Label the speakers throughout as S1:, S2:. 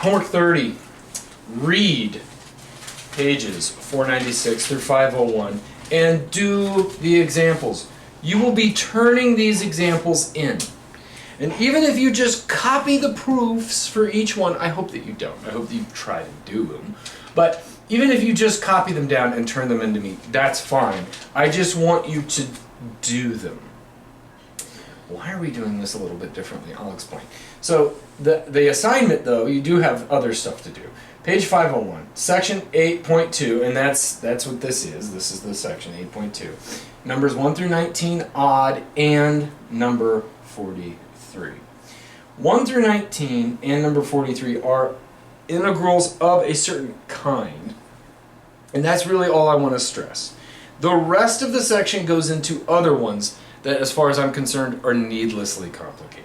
S1: Homework 30, read pages 496 through 501 and do the examples. You will be turning these examples in. And even if you just copy the proofs for each one, I hope that you don't. I hope that you try to do them. But even if you just copy them down and turn them into me, that's fine. I just want you to do them. Why are we doing this a little bit differently? I'll explain. So the assignment, though, you do have other stuff to do. Page 501, section 8.2, and that's what this is. This is the section 8.2. Numbers 1 through 19 odd and number 43. 1 through 19 and number 43 are integrals of a certain kind. And that's really all I want to stress. The rest of the section goes into other ones that, as far as I'm concerned, are needlessly complicated.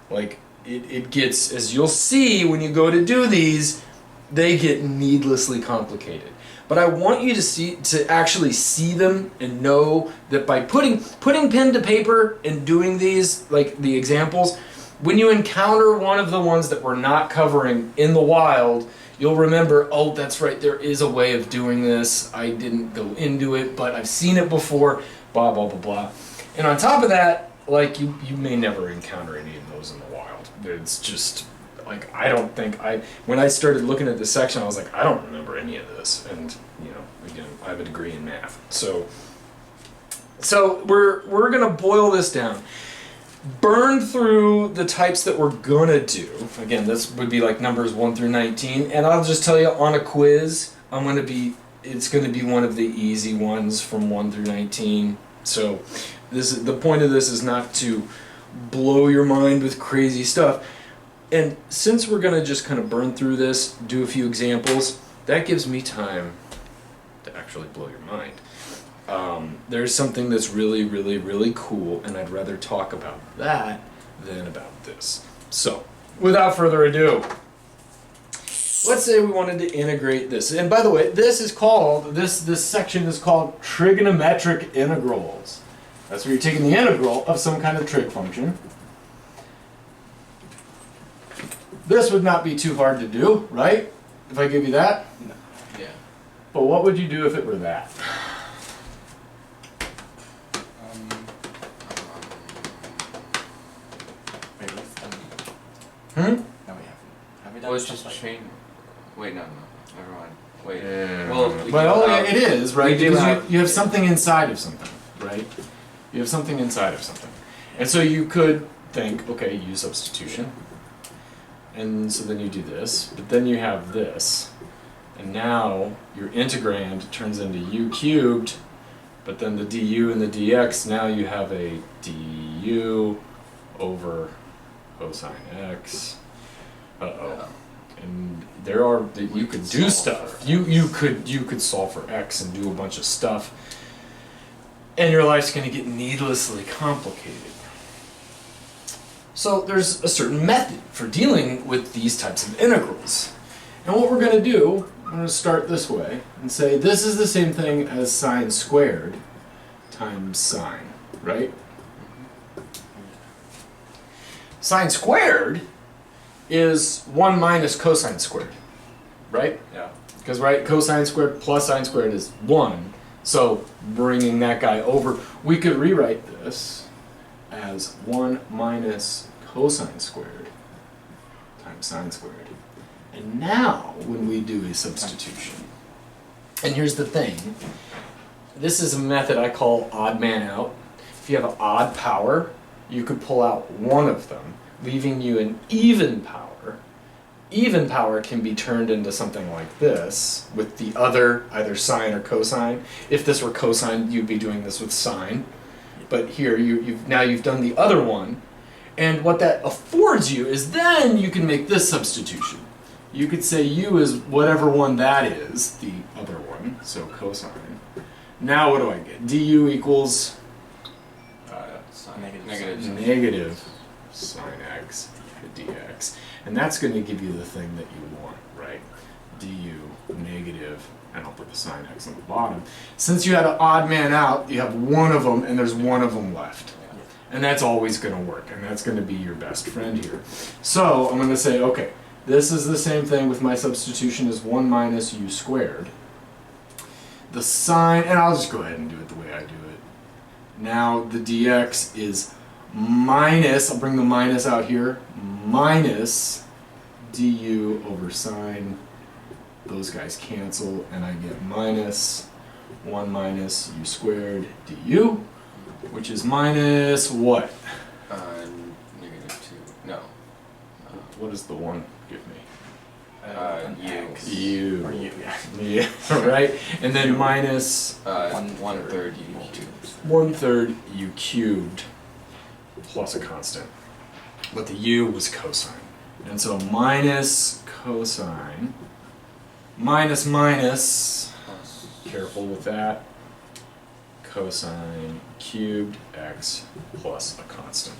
S1: Like, it gets, as you'll see when you go to do these, they get needlessly complicated. But I want you to actually see them and know that by putting pen to paper and doing these, like the examples, when you encounter one of the ones that we're not covering in the wild, you'll remember, oh, that's right, there is a way of doing this. I didn't go into it, but I've seen it before, blah, blah, blah, blah. And on top of that, like, you may never encounter any of those in the wild. It's just, like, I don't think when I started looking at this section, I was like, I don't remember any of this. And, you know, again, I have a degree in math. So we're going to boil this down. Burn through the types that we're going to do. Again, this would be like numbers 1 through 19. And I'll just tell you, on a quiz, it's going to be one of the easy ones from 1 through 19. So the point of this is not to blow your mind with crazy stuff. And since we're going to just kind of burn through this, do a few examples, that gives me time to actually blow your mind. There's something that's really, really, really cool, and I'd rather talk about that than about this. So, without further ado, let's say we wanted to integrate this. And by the way, this section is called Trigonometric integrals. That's where you're taking the integral of some kind of trig function. This would not be too hard to do, right? If I give you that?
S2: No. Yeah.
S1: But what would you do if it were that?
S2: Wait, what's the...
S1: Hmm?
S2: No, we haven't. Have we done
S3: Oh, it's
S2: stuff
S3: just
S2: like
S3: chain. Wait, no, never mind. Wait.
S1: Yeah.
S3: Well,
S1: Yeah, it is, right?
S3: we do
S1: Because
S3: have-
S1: you have something inside of something, right? You have something inside of something. And so you could think, okay, use substitution. And so then you do this, but then you have this. And now your integrand turns into u cubed, but then the du and the dx, now you have a du over cosine x. Uh-oh. And you could do stuff. You could solve for x and do a bunch of stuff. And your life's going to get needlessly complicated. So there's a certain method for dealing with these types of integrals. And what we're going to do, I'm going to start this way and say this is the same thing as sine squared times sine, right? Sine squared is 1 minus cosine squared, right?
S3: Yeah.
S1: Because, right, cosine squared plus sine squared is 1. So bringing that guy over, we could rewrite this as 1 minus cosine squared times sine squared. And now, when we do a substitution, and here's the thing, this is a method I call odd man out. If you have an odd power, you could pull out one of them, leaving you an even power. Even power can be turned into something like this, with the other, either sine or cosine. If this were cosine, you'd be doing this with sine. But here, you've done the other one. And what that affords you is then you can make this substitution. You could say u is whatever one that is, the other one, so cosine. Now what do I get? du equals negative sine x dx. And that's going to give you the thing that you want, right? du negative, and I'll put the sine x on the bottom. Since you had an odd man out, you have one of them and there's one of them left. And that's always going to work, and that's going to be your best friend here. So I'm going to say, okay, This is the same thing with my substitution as 1 minus u squared. The sine, and I'll just go ahead and do it the way I do it. Now the dx is minus, I'll bring the minus out here, minus du over sine. Those guys cancel, and I get minus 1 minus u squared du, which is minus what?
S3: -2. No.
S1: What does the 1 give me?
S3: U.
S2: Or u, yeah.
S1: Yeah, right? And then minus
S3: 1/3 u cubed.
S1: 1/3 u cubed plus a constant. But the u was cosine. And so minus cosine minus minus,
S3: Plus.
S1: careful with that, cosine cubed x plus a constant.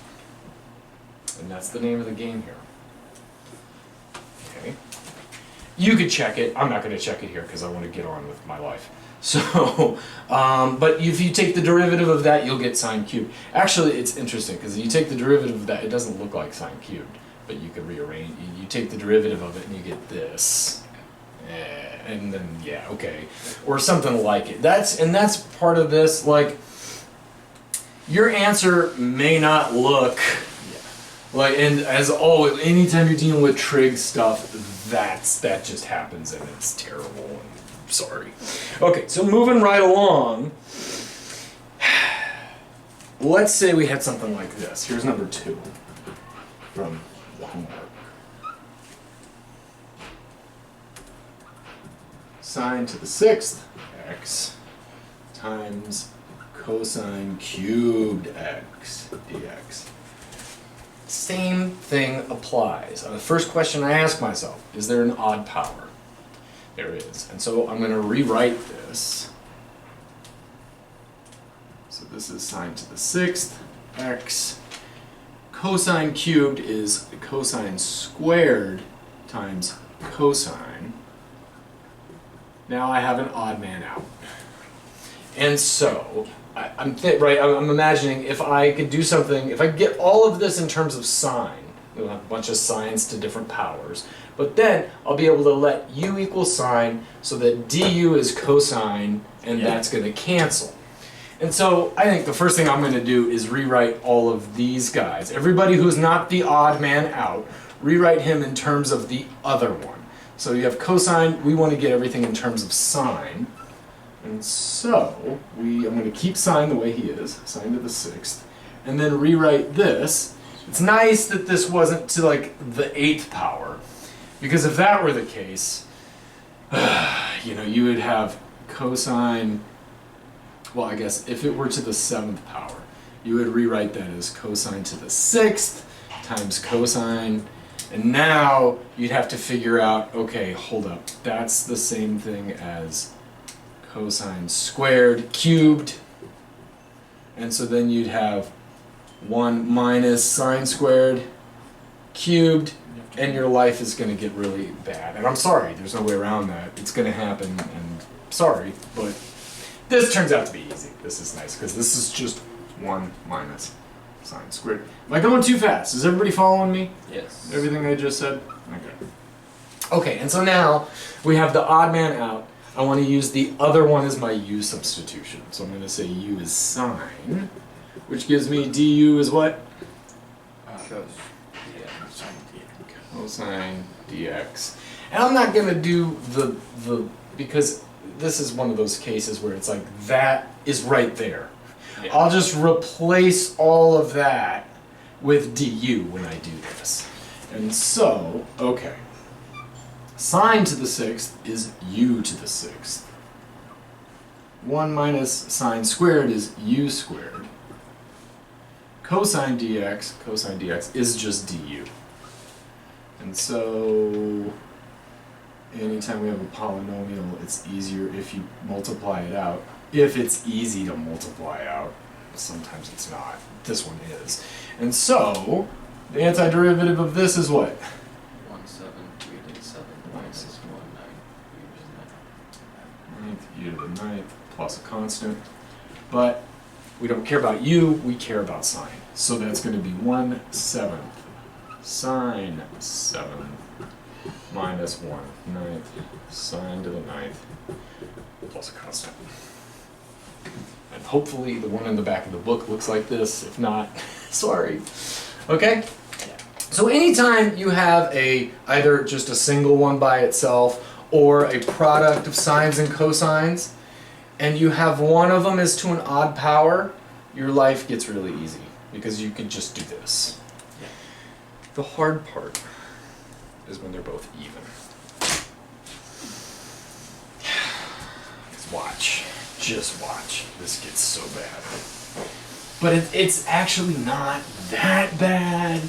S1: And that's the name of the game here. Okay. You could check it. I'm not going to check it here because I want to get on with my life. So, but if you take the derivative of that, you'll get sine cubed. Actually, it's interesting because you take the derivative of that, it doesn't look like sine cubed, but you could rearrange. You take the derivative of it and you get this. And then, yeah, okay. Or something like it. That's part of this, like, your answer may not look like, and as always, anytime you're dealing with trig stuff, that just happens and it's terrible. I'm sorry. Okay, so moving right along, let's say we had something like this. Here's number 2 from the homework. Sine to the 6th x times cosine cubed x dx. Same thing applies. The first question I ask myself, is there an odd power? There is. And so I'm going to rewrite this. So this is sine to the 6th x. Cosine cubed is cosine squared times cosine. Now I have an odd man out. And so, I'm imagining if I could do something, if I get all of this in terms of sine, we'll have a bunch of sines to different powers, but then I'll be able to let u equal sine so that du is cosine, and that's going to cancel. And so I think the first thing I'm going to do is rewrite all of these guys. Everybody who's not the odd man out, rewrite him in terms of the other one. So you have cosine, we want to get everything in terms of sine. And so, I'm going to keep sine the way he is, sine to the 6th, and then rewrite this. It's nice that this wasn't to like the 8th power, because if that were the case, you would have cosine, well, I guess if it were to the 7th power, you would rewrite that as cosine to the 6th times cosine. And now you'd have to figure out, okay, hold up, that's the same thing as cosine squared cubed. And so then you'd have 1 minus sine squared cubed, and your life is going to get really bad. And I'm sorry, there's no way around that. It's going to happen, and sorry, but this turns out to be easy. This is nice, because this is just 1 minus sine squared. Am I going too fast? Is everybody following me?
S3: Yes.
S1: Everything I just said? Okay. Okay, and so now we have the odd man out. I want to use the other one as my u substitution. So I'm going to say u is sine, which gives me du is what? Cosine dx. And I'm not going to do the because this is one of those cases where it's like that is right there. Yeah. I'll just replace all of that with du when I do this. And so, okay. Sine to the 6th is u to the 6th. 1 minus sine squared is u squared. Cosine dx is just du. And so, anytime we have a polynomial, it's easier if you multiply it out. If it's easy to multiply out. Sometimes it's not. This one is. And so, the antiderivative of this is what?
S3: 1, 7, 3 to the 7, minus 1, 9,
S1: u to the 9th plus a constant. But we don't care about u, we care about sine. So that's going to be 1/7 sine 7 minus 1/9 sine to the 9th plus a constant. And hopefully the one in the back of the book looks like this. If not, sorry. Okay? So anytime you have either just a single one by itself or a product of sines and cosines, and you have one of them is to an odd power, your life gets really easy because you can just do this.
S2: Yeah.
S1: The hard part is when they're both even. Watch. Just watch. This gets so bad. But it's actually not that bad.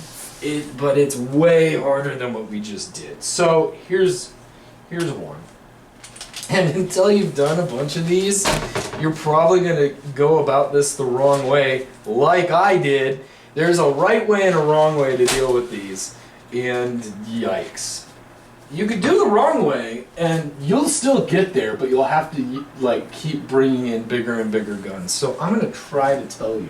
S1: But it's way harder than what we just did. So here's one. And until you've done a bunch of these, you're probably going to go about this the wrong way, like I did. There's a right way and a wrong way to deal with these. And yikes. You could do the wrong way, and you'll still get there, but you'll have to like keep bringing in bigger and bigger guns. So I'm going to try to tell you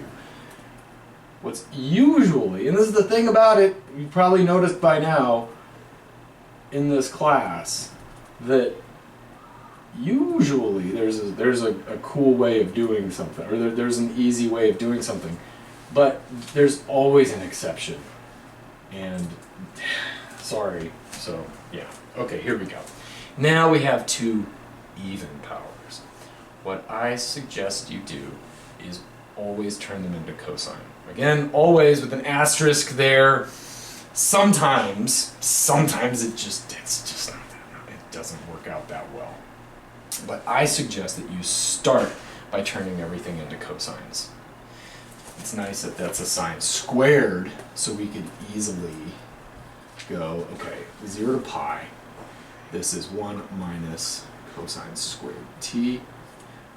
S1: what's usually, and this is the thing about it, you probably noticed by now in this class, that usually there's a cool way of doing something, or there's an easy way of doing something, but there's always an exception. And sorry, so yeah. Okay, here we go. Now we have two even powers. What I suggest you do is always turn them into cosine. Again, always with an asterisk there. Sometimes it's just not that, it doesn't work out that well. But I suggest that you start by turning everything into cosines. It's nice that that's a sine squared, so we could easily go, okay, 0 to pi. This is 1 minus cosine squared t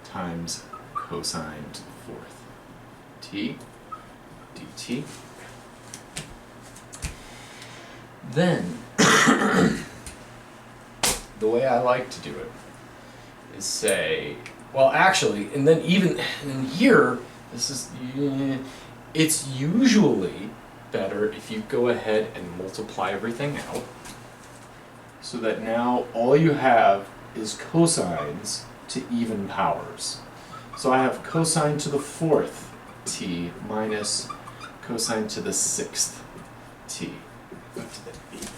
S1: times cosine to the 4th t dt. Then, the way I like to do it is say, well actually, and then even in here, it's usually better if you go ahead and multiply everything out so that now all you have is cosines to even powers. So I have cosine to the 4th t minus cosine to the 6th t.
S2: Up to the B3.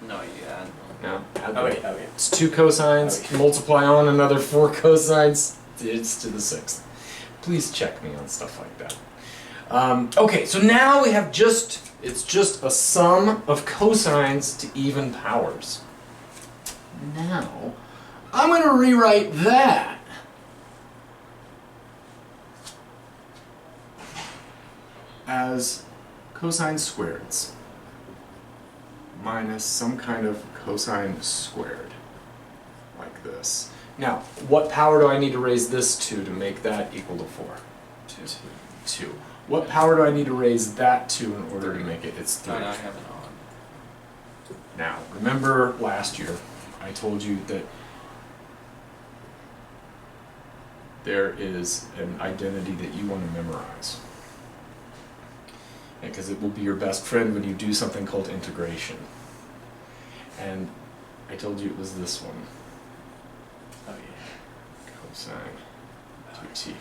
S2: No, you add.
S1: Now, add
S2: Oh, wait,
S1: them.
S2: oh, yeah.
S1: It's 2 cosines,
S2: Okay.
S1: multiply on another 4 cosines, it's to the 6th. Please check me on stuff like that. Okay, so now we have it's just a sum of cosines to even powers. Now, I'm going to rewrite that as cosine squareds minus some kind of cosine squared, like this. Now, what power do I need to raise this to make that equal to 4? 2. What power do I need to raise that to in order to make it? It's 3.
S3: Oh, now I have an odd.
S1: Now, remember last year, I told you that there is an identity that you want to memorize. Because it will be your best friend when you do something called integration. And I told you it was this one.
S2: Oh, yeah.
S1: Cosine 2t.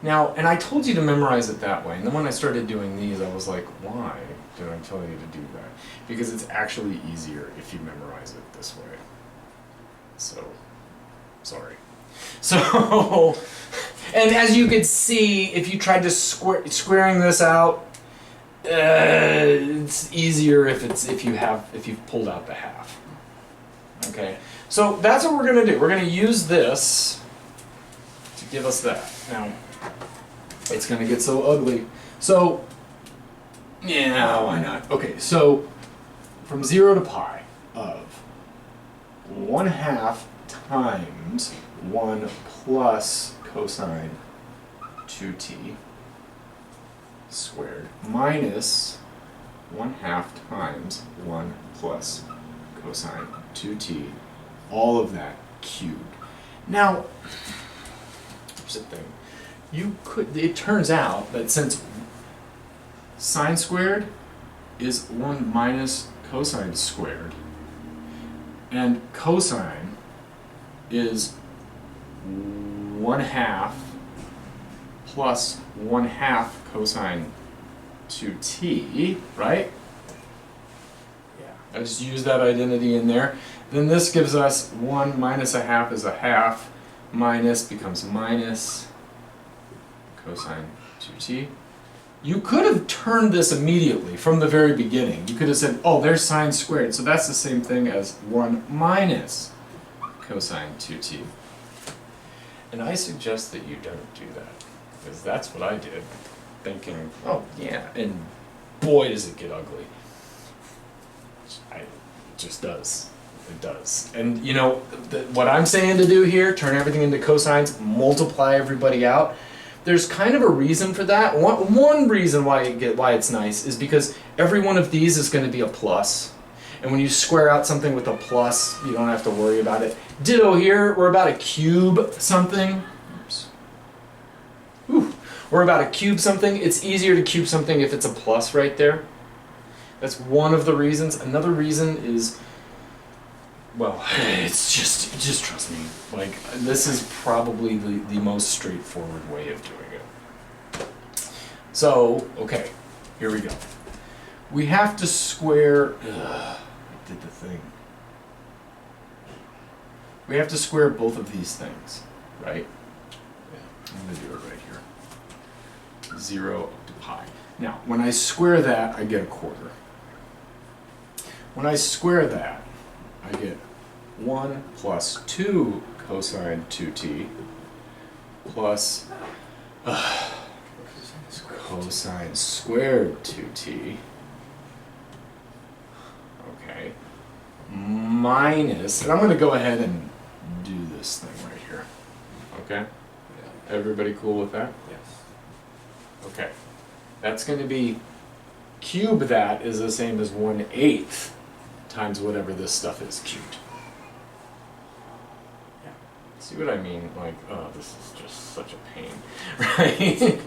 S1: Now, and I told you to memorize it that way, and then when I started doing these, I was like, why did I tell you to do that? Because it's actually easier if you memorize it this way. So, sorry. So, and as you could see, if you tried to squaring this out, it's easier if you've pulled out the half. Okay, so that's what we're gonna do. We're gonna use this to give us that. Now, it's gonna get so ugly. So, yeah, why not? Okay, so from 0 to pi of 1/2 times 1 plus cosine 2t squared minus 1/2 times 1 plus cosine 2t, all of that cubed. Now, here's the thing. It turns out that since sine squared is 1 minus cosine squared. And cosine is 1/2 plus 1/2 cosine 2t, right? I just use that identity in there. Then this gives us 1 minus 1/2 is 1/2, minus becomes minus cosine 2t. You could have turned this immediately from the very beginning. You could have said, oh, there's sine squared, so that's the same thing as 1 minus cosine 2t. And I suggest that you don't do that, because that's what I did, thinking, oh yeah, and boy does it get ugly. It just does. It does. And you know, what I'm saying to do here, turn everything into cosines, multiply everybody out. There's kind of a reason for that. One reason why it's nice is because every one of these is going to be a plus. And when you square out something with a plus, you don't have to worry about it. Ditto here, we're about to cube something. Oops. Whew. We're about to cube something. It's easier to cube something if it's a plus right there. That's one of the reasons. Another reason is, well, it's just trust me. Like, this is probably the most straightforward way of doing it. So, okay, here we go. We have to square, I did the thing. We have to square both of these things, right? Yeah, I'm gonna do it right here. 0 up to pi. Now, when I square that, I get a quarter. When I square that, I get 1 plus 2 cosine 2t plus cosine squared 2t, okay, minus, and I'm going to go ahead and do this thing right here, okay? Everybody cool with that?
S2: Yes.
S1: Okay. That's going to be, cube that is the same as 1/8 times whatever this stuff is cubed. Yeah. See what I mean? Like, oh, this is just such a pain, right?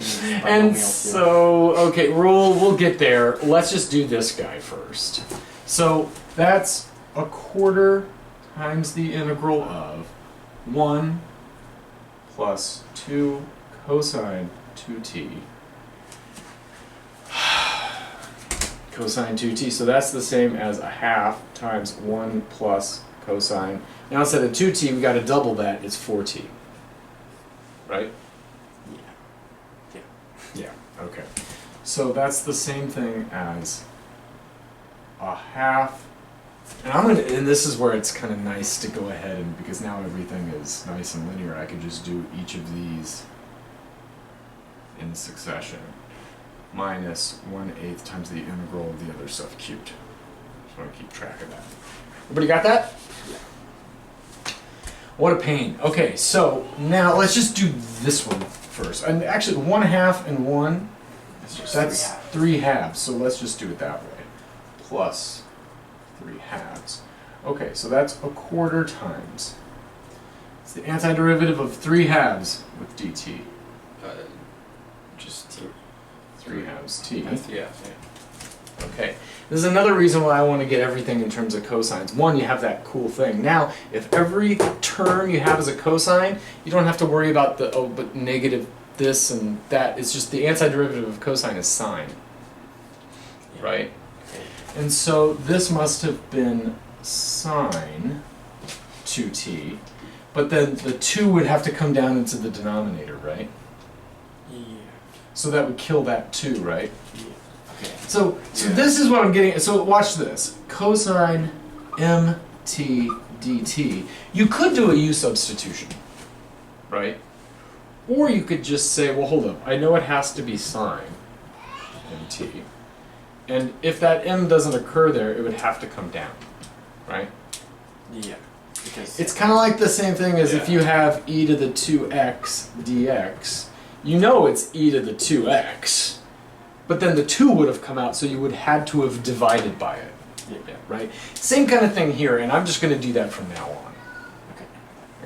S1: And so, okay, we'll get there. Let's just do this guy first. So that's a quarter times the integral of 1 plus 2 cosine 2t cosine 2t, so that's the same as 1/2 times 1 plus cosine. Now instead of 2t, we got to double that, it's 4t. Right?
S2: Yeah.
S1: Yeah, okay. So that's the same thing as 1/2. And this is where it's kind of nice to go ahead and, because now everything is nice and linear, I could just do each of these in succession. Minus 1/8 times the integral of the other stuff cubed. Just want to keep track of that. Everybody got that? Yeah. What a pain. Okay, so now let's just do this one first. And actually, 1/2 and 1, that's 3 halves. So let's just do it that way. Plus 3 halves. Okay, so that's a quarter times. It's the antiderivative of 3 halves with dt.
S2: Just t.
S1: 3 halves t.
S2: Yeah.
S1: Okay. This is another reason why I want to get everything in terms of cosines. One, you have that cool thing. Now, if every term you have is a cosine, you don't have to worry about the, oh, but negative this and that. It's just the antiderivative of cosine is sine. Right? And so this must have been sine 2t, but then the 2 would have to come down into the denominator, right?
S2: Yeah.
S1: So that would kill that 2, right?
S2: Yeah. Okay.
S1: So this is what I'm getting at. So watch this. Cosine mt dt. You could do a u substitution, right? Or you could just say, well, hold up. I know it has to be sine mt. And if that m doesn't occur there, it would have to come down, right?
S2: Yeah. Because
S1: It's kind of like the same thing as if you have e to the 2x dx. You know it's e to the 2x, but then the 2 would have come out, so you would had to have divided by it, right? Same kind of thing here, and I'm just going to do that from now on.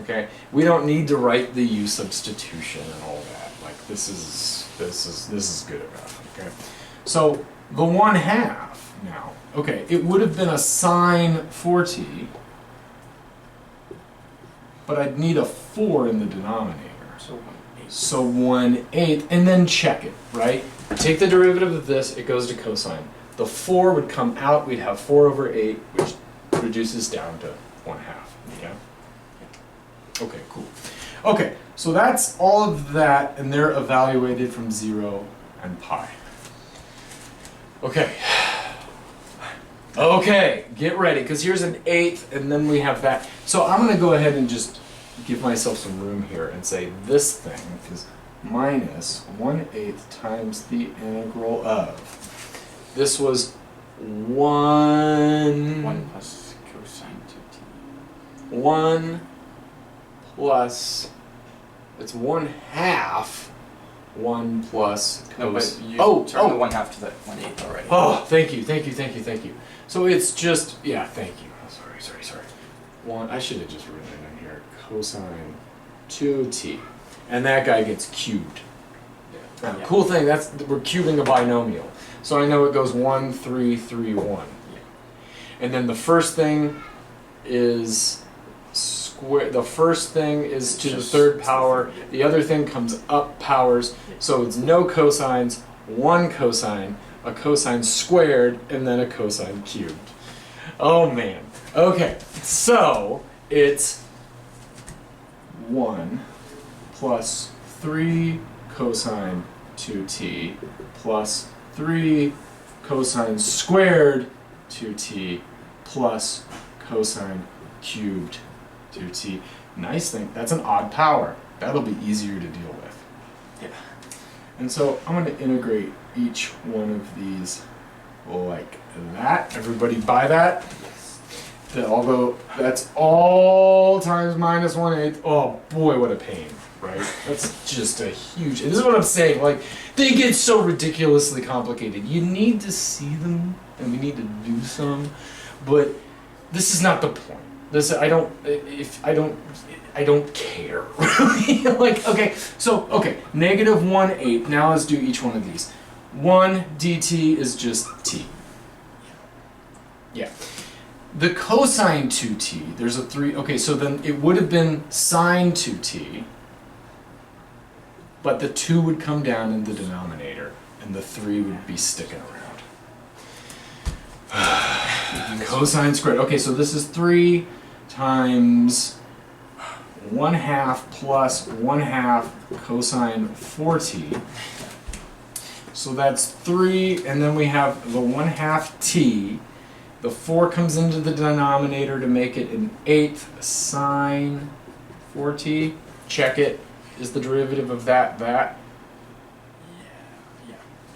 S1: Okay? We don't need to write the u substitution and all that. Like this is good enough. Okay? So the 1/2 now. Okay, it would have been a sine 4t, but I'd need a 4 in the denominator.
S2: So 1/8.
S1: So 1/8, and then check it, right? Take the derivative of this, it goes to cosine. The 4 would come out, we'd have 4 over 8, which reduces down to 1/2, yeah? Okay, cool. Okay, so that's all of that, and they're evaluated from 0 and pi. Okay. Okay, get ready, because here's an 1/8, and then we have that. So I'm going to go ahead and just give myself some room here and say this thing is minus 1/8 times the integral of. This was 1
S2: plus cosine 2t.
S1: 1 plus, it's 1/2 1 plus
S2: No, but
S1: cos.
S2: you
S1: Oh,
S2: turned the
S1: oh,
S2: 1/2 to the 1/8 already.
S1: oh, thank you, thank you, thank you, thank you. So it's just, yeah, thank you. Oh, sorry. I should have just written it in here. Cosine 2t. And that guy gets cubed.
S2: Yeah.
S1: Now, cool thing, we're cubing a binomial. So I know it goes 1, 3, 3, 1.
S2: Yeah.
S1: And then the first thing is square. The first thing is to the third power. The other thing comes up powers. So it's no cosines, 1 cosine, a cosine squared, and then a cosine cubed. Oh man. Okay. So it's 1 plus 3 cosine 2t plus 3 cosine squared 2t plus cosine cubed 2t. Nice thing. That's an odd power. That'll be easier to deal with.
S2: Yeah.
S1: And so I'm going to integrate each one of these like that. Everybody buy that?
S2: Yes.
S1: That's all times minus 1/8. Oh boy, what a pain, right? That's just a huge, and this is what I'm saying, like, they get so ridiculously complicated. You need to see them, and we need to do some, but this is not the point. I don't care. Like, okay, so, negative 1/8. Now let's do each one of these. 1 dt is just t. Yeah. The cosine 2t, there's a 3, okay, so then it would have been sine 2t, but the 2 would come down in the denominator, and the 3 would be sticking around. Cosine squared, okay, so this is 3 times 1/2 plus 1/2 cosine 4t. So that's 3, and then we have the 1/2 t. The 4 comes into the denominator to make it an 1/8 sine 4t. Check it. Is the derivative of that?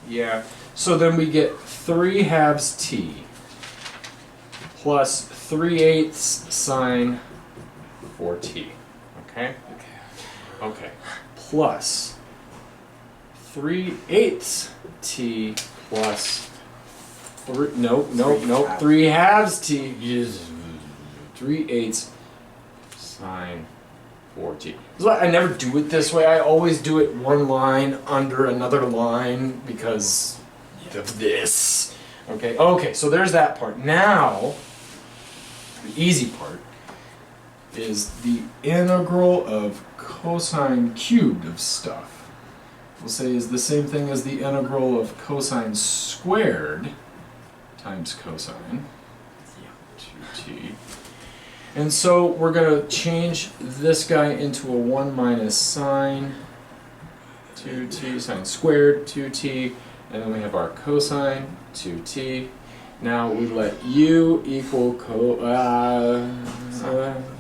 S1: Yeah. So then we get 3/2 t plus 3/8 sine 4t. Okay. Plus 3/8 t plus 3/2 t is 3/8 sine 4t. I never do it this way. I always do it one line under another line because of this. Okay, so there's that part. Now, the easy part is the integral of cosine cubed of stuff. We'll say is the same thing as the integral of cosine squared times cosine 2t. And so we're going to change this guy into a 1 minus sine 2t, sine squared 2t, and then we have our cosine 2t. Now we let u equal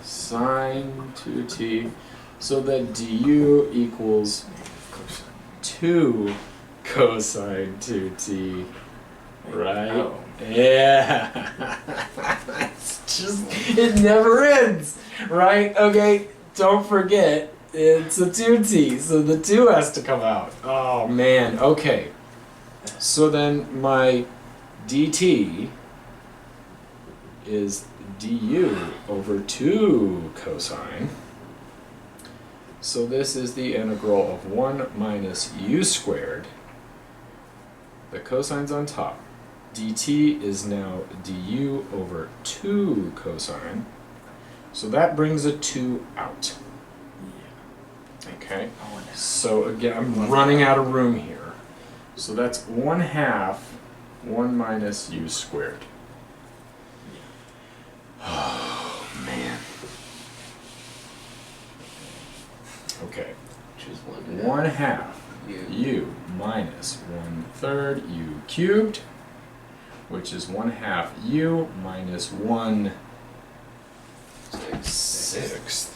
S1: sine 2t, so that du equals 2 cosine 2t, right?
S2: Oh.
S1: Yeah. It's just, it never ends, right? Okay, don't forget, it's a 2t, so the 2 has to come out. Oh man, okay. So then my dt is du over 2 cosine. So this is the integral of 1 minus u squared. The cosine's on top. dt is now du over 2 cosine. So that brings a 2 out. Okay? So again, I'm running out of room here. So that's 1/2 1 minus u squared. Oh, man. Okay.
S3: Choose
S1: 1/2
S3: U.
S1: u minus 1/3 u cubed, which is 1/2 u minus 1/6.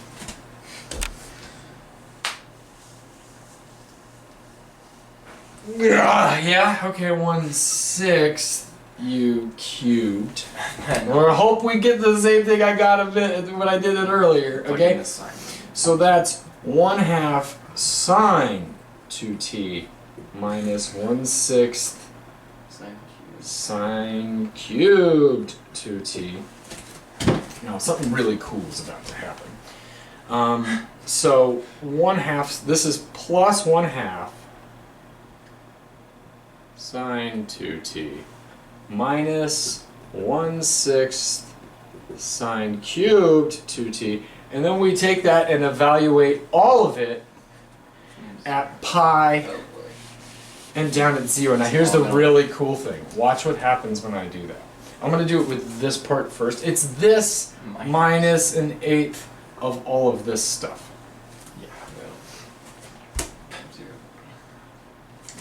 S1: Yeah, okay, 1/6 u cubed. Or hope we get the same thing I got when I did it earlier, okay? So that's 1/2 sine 2t minus 1/6 sine cubed 2t. Now something really cool is about to happen. So 1/2, this is plus 1/2 sine 2t minus 1/6 sine cubed 2t, and then we take that and evaluate all of it at pi and down at 0. Now here's the really cool thing. Watch what happens when I do that. I'm going to do it with this part first. It's this minus 1/8 of all of this stuff.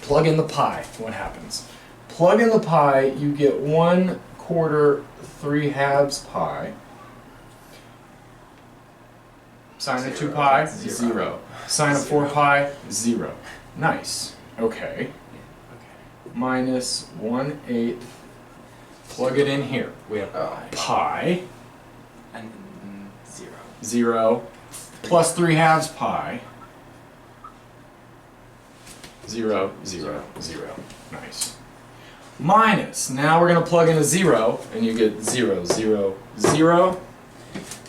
S1: Plug in the pi. What happens? Plug in the pi, you get 1/4 3/2 pi. Sine of 2 pi, 0. Sine of 4 pi, 0. Nice. Okay. Minus 1/8. Plug it in here. We have pi.
S2: And 0.
S1: 0. Plus 3/2 pi. 0, 0, 0. Nice. Minus. Now we're going to plug in a 0, and you get 0, 0, 0.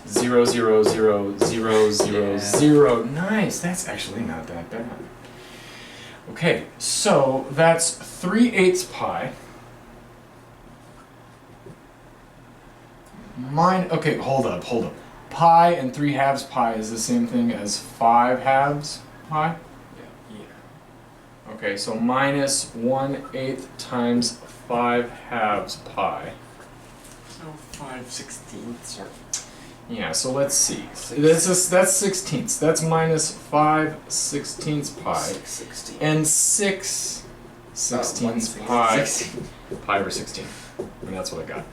S1: 0, 0, 0, 0, 0, 0. Nice. That's actually not that bad. Okay, so that's 3/8 pi. Okay, hold up. Pi and 3/2 pi is the same thing as 5/2 pi? Okay, so minus 1/8 times 5/2 pi.
S2: So 5/16 or...
S1: Yeah, so let's see. That's 16ths. That's minus 5/16 pi.
S2: 6/16.
S1: And 6/16 pi. Pi over 16. And that's what I got.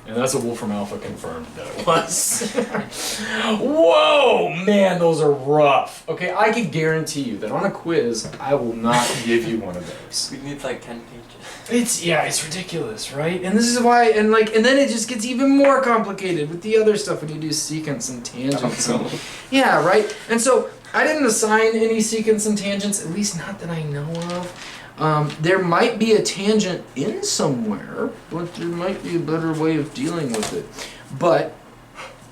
S1: And that's what Wolfram Alpha confirmed that it was. Whoa, man, those are rough. Okay, I can guarantee you that on a quiz, I will not give you one of those.
S2: We need like 10 pages.
S1: It's ridiculous, right? And this is why, and then it just gets even more complicated with the other stuff when you do secants and tangents. Yeah, right? And so, I didn't assign any secants and tangents, at least not that I know of. There might be a tangent in somewhere, but there might be a better way of dealing with it. But,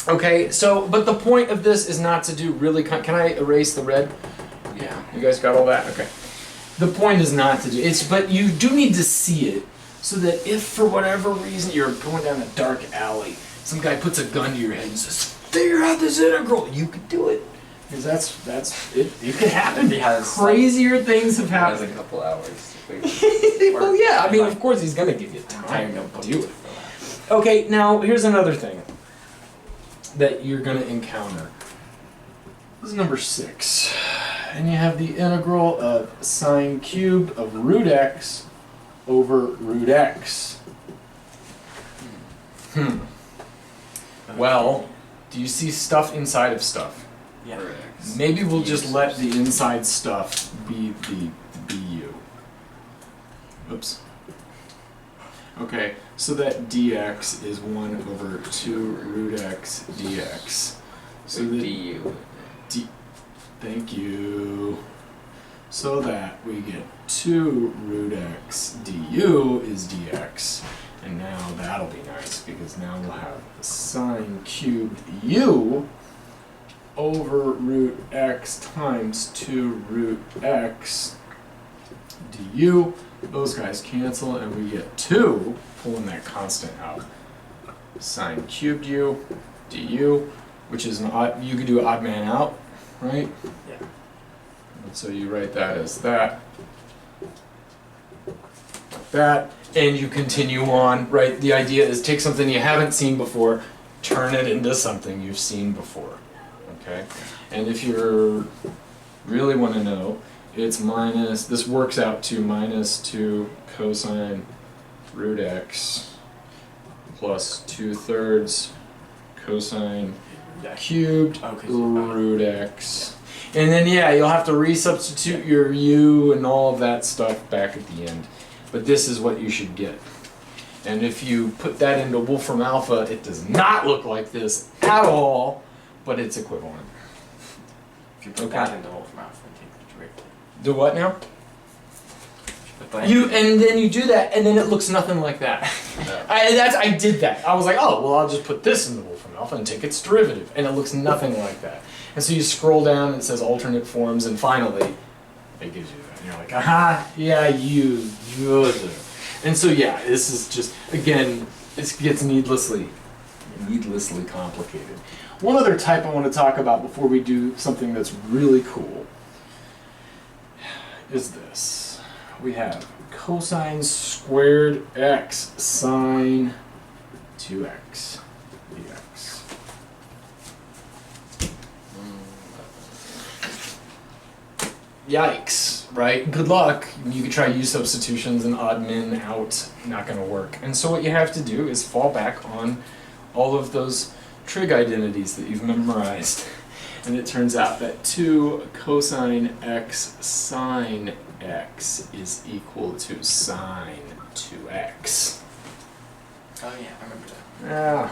S1: okay, so, but the point of this is not to do really, can I erase the red?
S2: Yeah.
S1: You guys got all that? Okay. The point is not to do, but you do need to see it, so that if for whatever reason you're going down a dark alley, some guy puts a gun to your head and says, figure out this integral, you could do it. Because that's it could happen.
S2: He has
S1: crazier things have happened.
S2: He has a couple hours.
S1: Well, yeah, I mean, of course he's going to give you time to do it. Okay, now here's another thing that you're going to encounter. This is number 6. And you have the integral of sine cubed of root x over root x. Well, do you see stuff inside of stuff?
S2: Yeah.
S1: Maybe we'll just let the inside stuff be the bu. Oops. Okay, so that dx is 1 over 2 root x dx. So the
S2: du.
S1: Thank you. So that we get 2 root x du is dx. And now that'll be nice, because now we'll have sine cubed u over root x times 2 root x du. those guys cancel, and we get 2, pulling that constant out. Sine cubed u du, which is an odd, you could do odd man out, right?
S2: Yeah.
S1: And so you write that as that, like that, and you continue on, right? The idea is take something you haven't seen before, turn it into something you've seen before, okay? And if you really want to know, it's minus, this works out to minus 2 cosine root x plus 2/3 cosine cubed
S2: Okay.
S1: root x. And then yeah, you'll have to resubstitute your u and all of that stuff back at the end. But this is what you should get. And if you put that into Wolfram Alpha, it does not look like this at all, but it's equivalent.
S2: If you put that into Wolfram Alpha and take the derivative.
S1: Do what now?
S2: But then
S1: And then you do that, and then it looks nothing like that. I did that. I was like, oh, well, I'll just put this in the Wolfram Alpha and take its derivative, and it looks nothing like that. And so you scroll down, and it says alternate forms, and finally, it gives you that. And you're like, aha, yeah, you. And so yeah, this is just, again, this gets needlessly complicated. One other type I want to talk about before we do something that's really cool is this. We have cosine squared x sine 2x dx. Yikes, right? Good luck. You could try u substitutions and odd min out, not going to work. And so what you have to do is fall back on all of those trig identities that you've memorized. And it turns out that 2 cosine x sine x is equal to sine 2x.
S2: Oh yeah, I remember that.
S1: Yeah,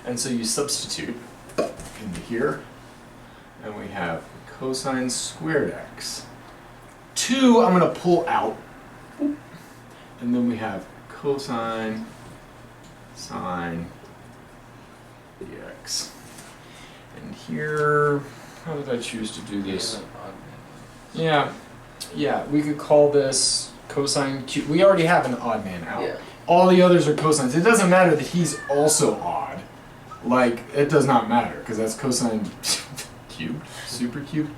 S1: And so you substitute into here, and we have cosine squared x. 2 I'm going to pull out, and then we have cosine sine dx. And here, how did I choose to do this? Yeah, we could call this cosine cube. We already have an odd man out.
S2: Yeah.
S1: All the others are cosines. It doesn't matter that he's also odd. Like, it does not matter, because that's cosine cubed, super cubed.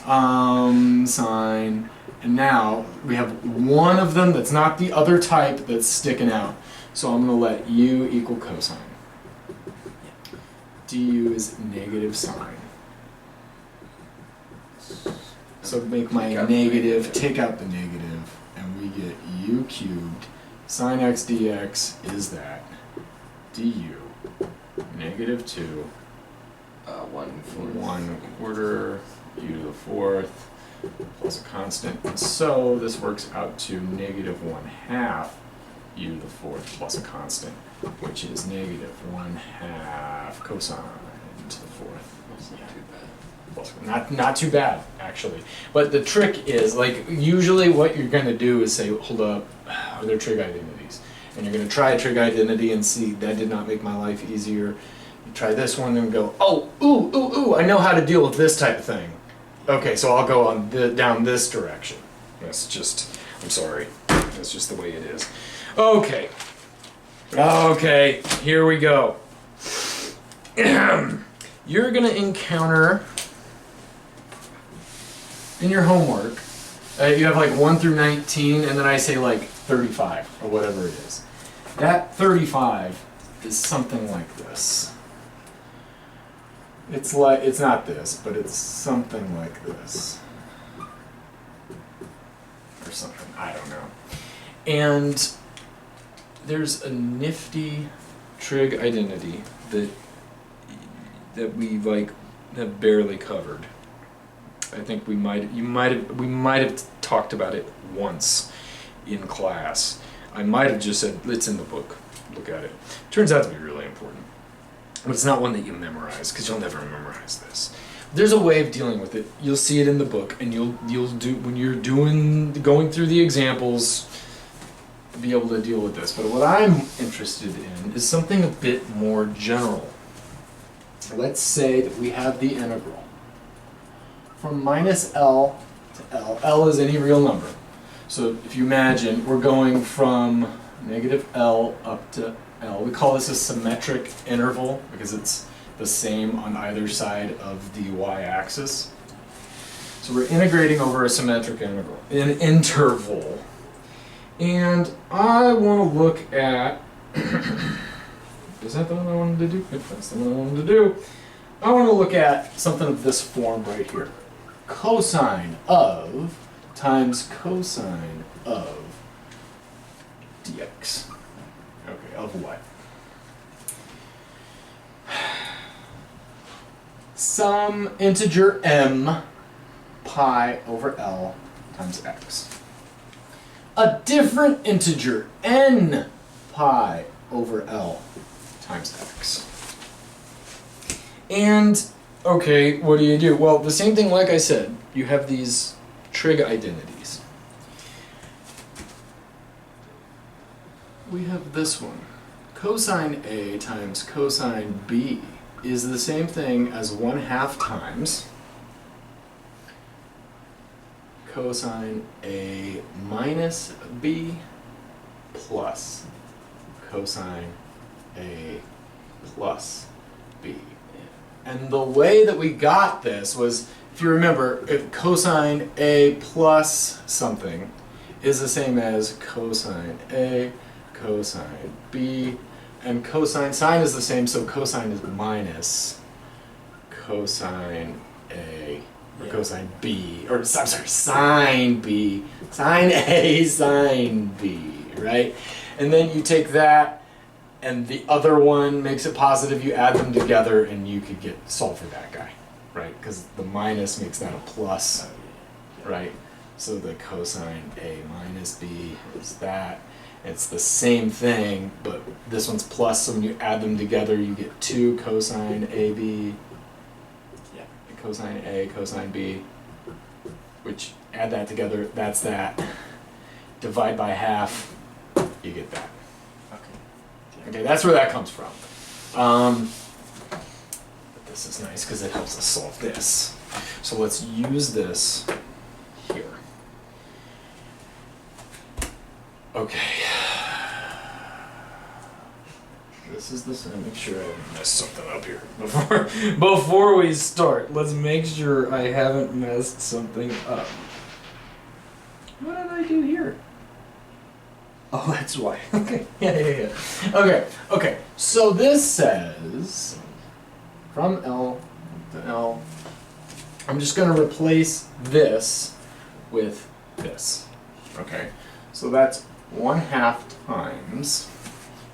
S1: Sine, and now we have one of them that's not the other type that's sticking out. So I'm going to let u equal cosine. Du is negative sine. So make my negative, take out the negative, and we get u cubed. Sine x dx is that. Du, negative 2, 1/4 u to the 4th, plus a constant. And so this works out to negative 1/2 u to the 4th plus a constant, which is negative 1/2 cosine to the 4th.
S2: That's not too bad.
S1: Plus, not too bad, actually. But the trick is, like, usually what you're going to do is say, hold up, are there trig identities? And you're going to try a trig identity and see, that did not make my life easier. You try this one and go, oh, ooh, I know how to deal with this type of thing. Okay, so I'll go on down this direction. That's just, I'm sorry, that's just the way it is. Okay, here we go. You're going to encounter, in your homework, you have like 1 through 19, and then I say like 35, or whatever it is. That 35 is something like this. It's like, it's not this, but it's something like this. Or something, I don't know. And there's a nifty trig identity that we like have barely covered. I think we might have talked about it once in class. I might have just said it's in the book. Look at it. Turns out to be really important. But it's not one that you memorize, because you'll never memorize this. There's a way of dealing with it. You'll see it in the book, and you'll do when you're going through the examples, be able to deal with this. But what I'm interested in is something a bit more general. Let's say that we have the integral from minus L to L. L is any real number. So if you imagine, we're going from negative L up to L. We call this a symmetric interval because it's the same on either side of the y-axis. So we're integrating over a symmetric interval. And I want to look at, is that the one I wanted to do? If that's the one I wanted to do. I want to look at something of this form right here. Cosine of times cosine of dx. Okay, of what? Some integer m pi over L times x. A different integer n pi over L times x. And, okay, what do? Well, the same thing like I said, you have these trig identities. We have this one. Cosine A times cosine B is the same thing as 1/2 times cosine A minus B plus cosine A plus B. And the way that we got this was, if you remember, if cosine A plus something is the same as cosine A, cosine B, and cosine, sine is the same, so cosine is minus cosine A, or cosine B, or I'm sorry, sine B, sine A, sine B, right? And then you take that, and the other one makes it positive, you add them together, and you could solve for that guy, right? Because the minus makes that a plus, right? So the cosine A minus B is that. It's the same thing, but this one's plus, so when you add them together, you get 2 cosine AB, cosine A, cosine B, which add that together, that's that. Divide by half, you get that. Okay, that's where that comes from. But this is nice because it helps us solve this. So let's use this here. Okay. This is the same. Make sure I haven't messed something up here before we start. Let's make sure I haven't messed something up. What did I do here? Oh, that's why. Okay. Yeah. Okay. So this says from L to L. I'm just going to replace this with this. Okay. So that's 1/2 times.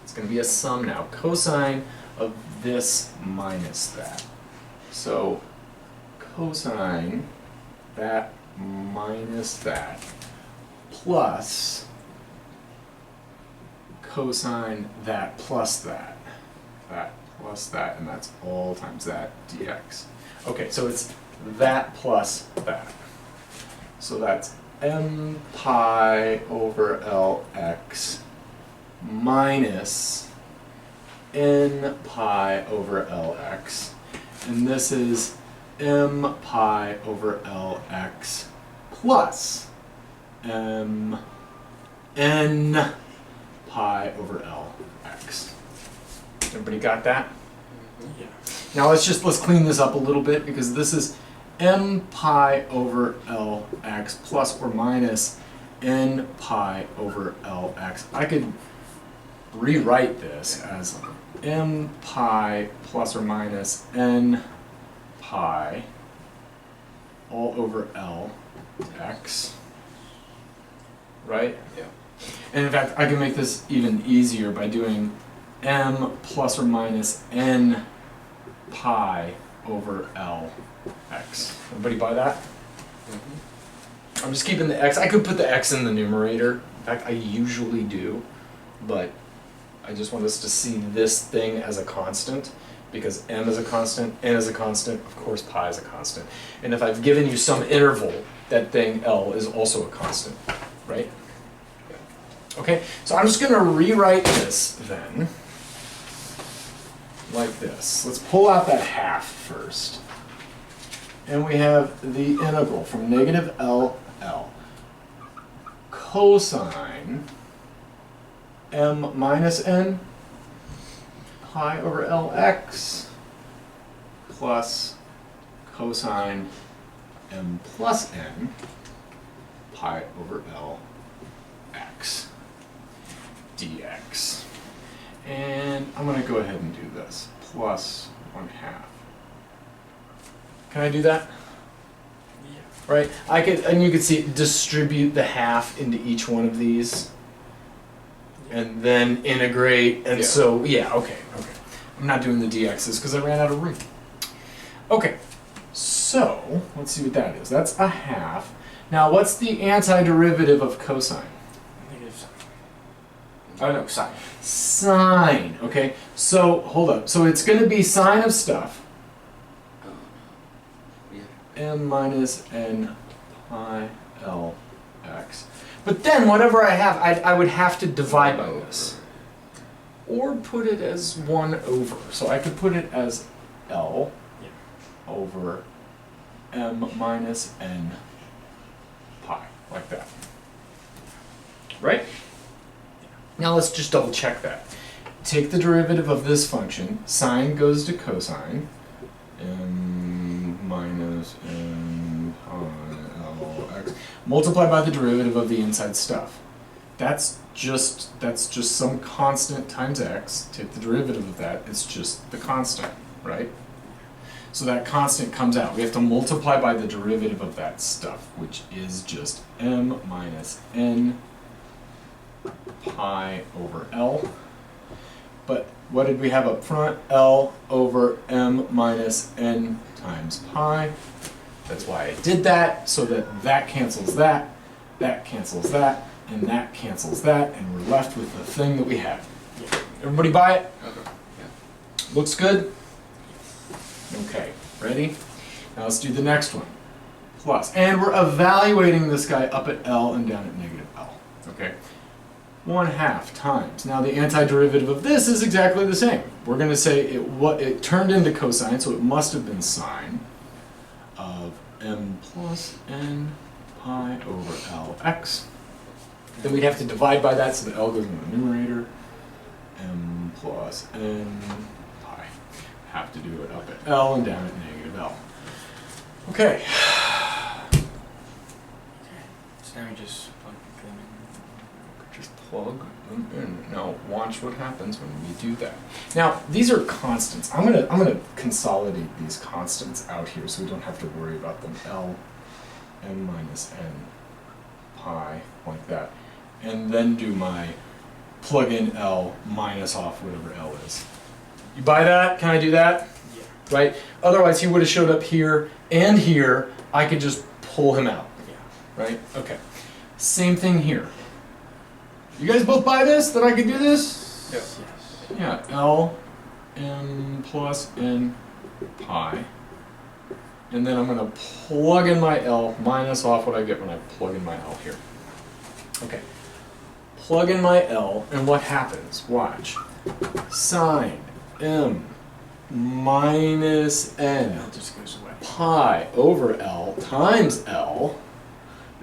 S1: It's going to be a sum now. Cosine of this minus that. So cosine that minus that plus cosine that plus that. That plus that, and that's all times that dx. Okay, so it's that plus that. So that's m pi over Lx minus n pi over Lx. And this is m pi over Lx plus m n pi over Lx. Everybody got that? Yeah. Now let's clean this up a little bit, because this is m pi over Lx plus or minus n pi over Lx. I could rewrite this as m pi plus or minus n pi all over Lx, right? Yeah. And in fact, I can make this even easier by doing m plus or minus n pi over Lx. Everybody buy that? Mm-hmm. I'm just keeping the x. I could put the x in the numerator. In fact, I usually do, but I just want us to see this thing as a constant, because m is a constant, n is a constant, of course pi is a constant. And if I've given you some interval, that thing L is also a constant, right? Okay, so I'm just going to rewrite this then, like this. Let's pull out that half first. And we have the integral from negative L, cosine m minus n pi over Lx plus cosine m plus n pi over Lx dx. And I'm going to go ahead and do this. Plus 1/2. Can I do that?
S2: Yeah.
S1: Right? I could, and you could see distribute the half into each one of these. And then integrate, and
S3: Yeah.
S1: so, yeah, okay. I'm not doing the dx's because I ran out of room. Okay, so, let's see what that is. That's 1/2. Now, what's the antiderivative of cosine?
S2: Negative sign. Oh no, sign.
S1: Sine, okay? So, hold up. So it's going to be sine of stuff,
S2: Oh no. Yeah.
S1: m minus n pi Lx. But then, whatever I have, I would have to divide by this. Or put it as 1 over. So I could put it as L over m minus n pi, like that. Right? Now let's just double check that. Take the derivative of this function. Sine goes to cosine. M minus n pi Lx. Multiply by the derivative of the inside stuff. That's just some constant times x. Take the derivative of that. It's just the constant, right? So that constant comes out. We have to multiply by the derivative of that stuff, which is just m minus n pi over L. But what did we have up front? L over m minus n times pi. That's why I did that, so that that cancels that cancels that, and that cancels that, and we're left with the thing that we have.
S2: Yeah.
S1: Everybody buy it?
S2: Okay. Yeah.
S1: Looks good? Okay, ready? Now let's do the next one. Plus, and we're evaluating this guy up at L and down at negative L. Okay? 1/2 times. Now the antiderivative of this is exactly the same. We're going to say it turned into cosine, so it must have been sine of m plus n pi over Lx. Then we'd have to divide by that, so the L goes in the numerator. M plus n pi. Have to do it up at L and down at negative L. Okay.
S2: So now we just plug them
S1: Just plug them in. Now watch what happens when we do that. Now these are constants. I'm gonna consolidate these constants out here so we don't have to worry about them. L, m minus n, pi, like that, and then do my plug in L minus off whatever L is. You buy that? Can I do that?
S2: in. Yeah.
S1: Right? Otherwise he would have showed up here and here. I could just pull him out.
S2: Yeah.
S1: Right? Okay. Same thing here. You guys both buy this? That I could do this?
S2: Yes.
S1: Yeah. L m plus n pi. And then I'm going to plug in my L minus off what I get when I plug in my L here. Okay. Plug in my L, and what happens? Watch. Sine m minus n
S2: L just goes away.
S1: pi over L times L.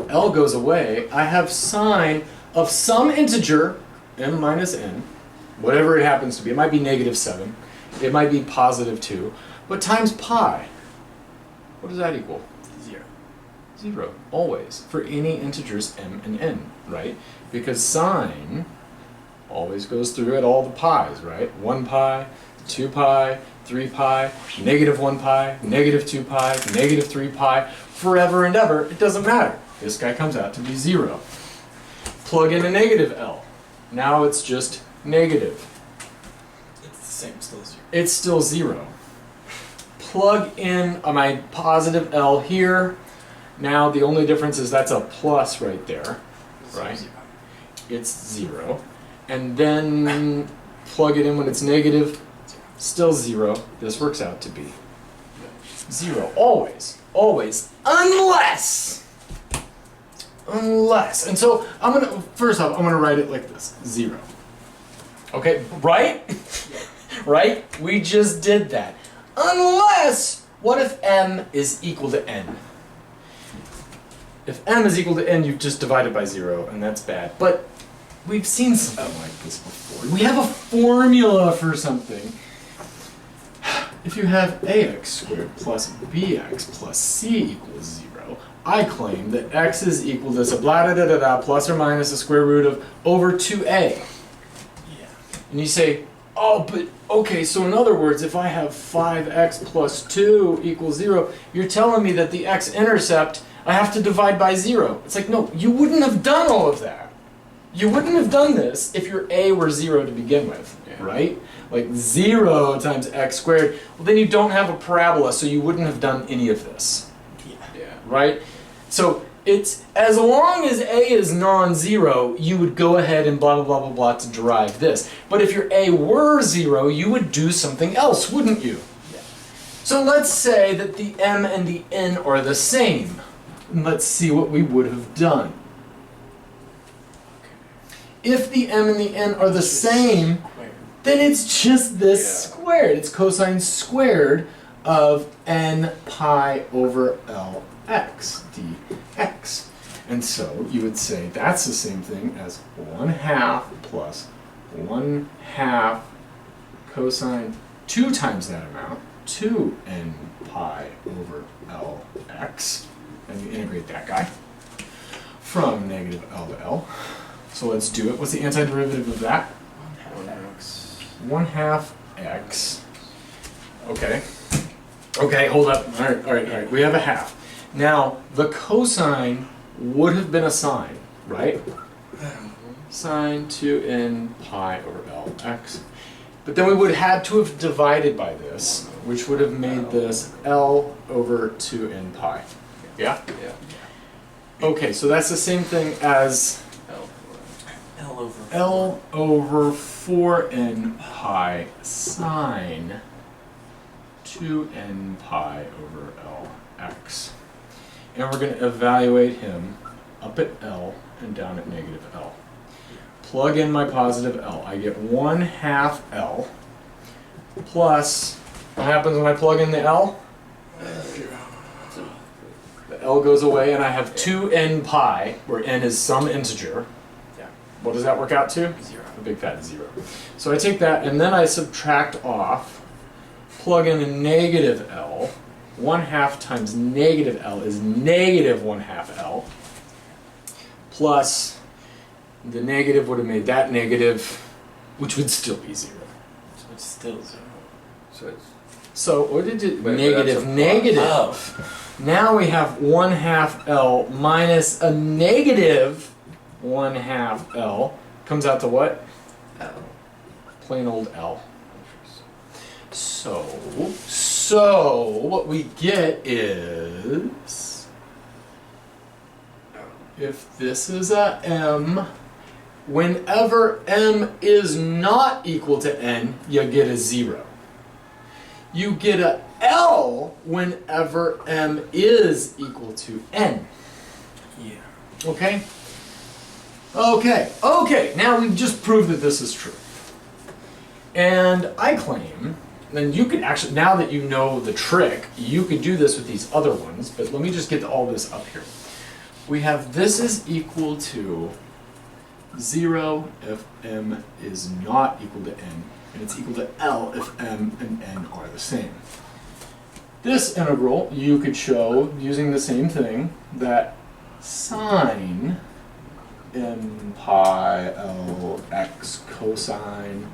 S1: L goes away. I have sine of some integer, m minus n, whatever it happens to be. It might be -7. It might be +2. But times pi. What does that equal?
S2: 0.
S1: 0. Always. For any integers m and n, right? Because sine always goes through at all the pi's, right? 1 pi, 2 pi, 3 pi, -1 pi, -2 pi, -3 pi, forever and ever. It doesn't matter. This guy comes out to be 0. Plug in a negative L. Now it's just negative.
S2: It's the same, still 0.
S1: It's still 0. Plug in my positive L here. Now the only difference is that's a plus right there. Right.
S2: 0.
S1: It's 0. And then plug it in when it's negative. Still 0. This works out to be 0. Always. Always. Unless. And so first off, I'm gonna write it like this. 0. Okay, right? Right? We just did that. Unless, what if m is equal to n? If m is equal to n, you've just divided by 0, and that's bad. But we've seen something like this before. We have a formula for something. If you have ax squared plus bx plus c equals 0, I claim that x is equal to blah da da da da plus or minus the square root of over 2a.
S3: Yeah.
S1: And you say, oh, but okay, so in other words, if I have 5x plus 2 equals 0, you're telling me that the x-intercept, I have to divide by 0. It's like, no, you wouldn't have done all of that. You wouldn't have done this if your a were 0 to begin with, right? Like 0 times x squared. Well, then you don't have a parabola, so you wouldn't have done any of this, right? So it's, as long as a is non-zero, you would go ahead and blah, blah, blah, blah, blah to derive this. But if your a were 0, you would do something else, wouldn't you?
S3: Yeah.
S1: So let's say that the m and the n are the same. And let's see what we would have done. If the m and the n are the same, then it's just this squared. It's cosine squared of n pi over lx dx. And so you would say that's the same thing as 1/2 plus 1/2 cosine 2 times that amount, 2n pi over lx. And you integrate that guy from negative L to L. So let's do it. What's the antiderivative of that? 1/2 x. Okay. Okay, hold up. All right. We have a half. Now, the cosine would have been a sine, right? Sine 2n pi over lx. But then we would have had to have divided by this, which would have made this L over 2n pi. Yeah?
S2: Yeah.
S1: Okay, so that's the same thing as L over 4n pi sine 2n pi over lx. And we're going to evaluate him up at L and down at negative L. Plug in my positive L. I get 1/2 L plus, what happens when I plug in the L? The L goes away and I have 2n pi, where n is some integer. What does that work out to?
S3: 0.
S1: A big fat 0. So I take that and then I subtract off, plug in a negative L. 1/2 times negative L is negative 1/2 L. Plus, the negative would have made that negative, which would still be 0.
S3: So it's still 0.
S2: So it's
S1: So what did it?
S2: But
S1: Negative,
S2: that's a
S1: negative.
S3: Oh.
S1: Now we have 1/2 L minus a negative 1/2 L. Comes out to what?
S2: L.
S1: Plain old L. So what we get is, if this is a m, whenever m is not equal to n, you get a 0. You get a L whenever m is equal to n.
S3: Yeah.
S1: Okay? Okay, now we've just proved that this is true. And I claim, and you could actually, now that you know the trick, you could do this with these other ones, but let me just get all this up here. We have this is equal to 0 if m is not equal to n, and it's equal to L if m and n are the same. This integral, you could show, using the same thing, that sine n pi L x cosine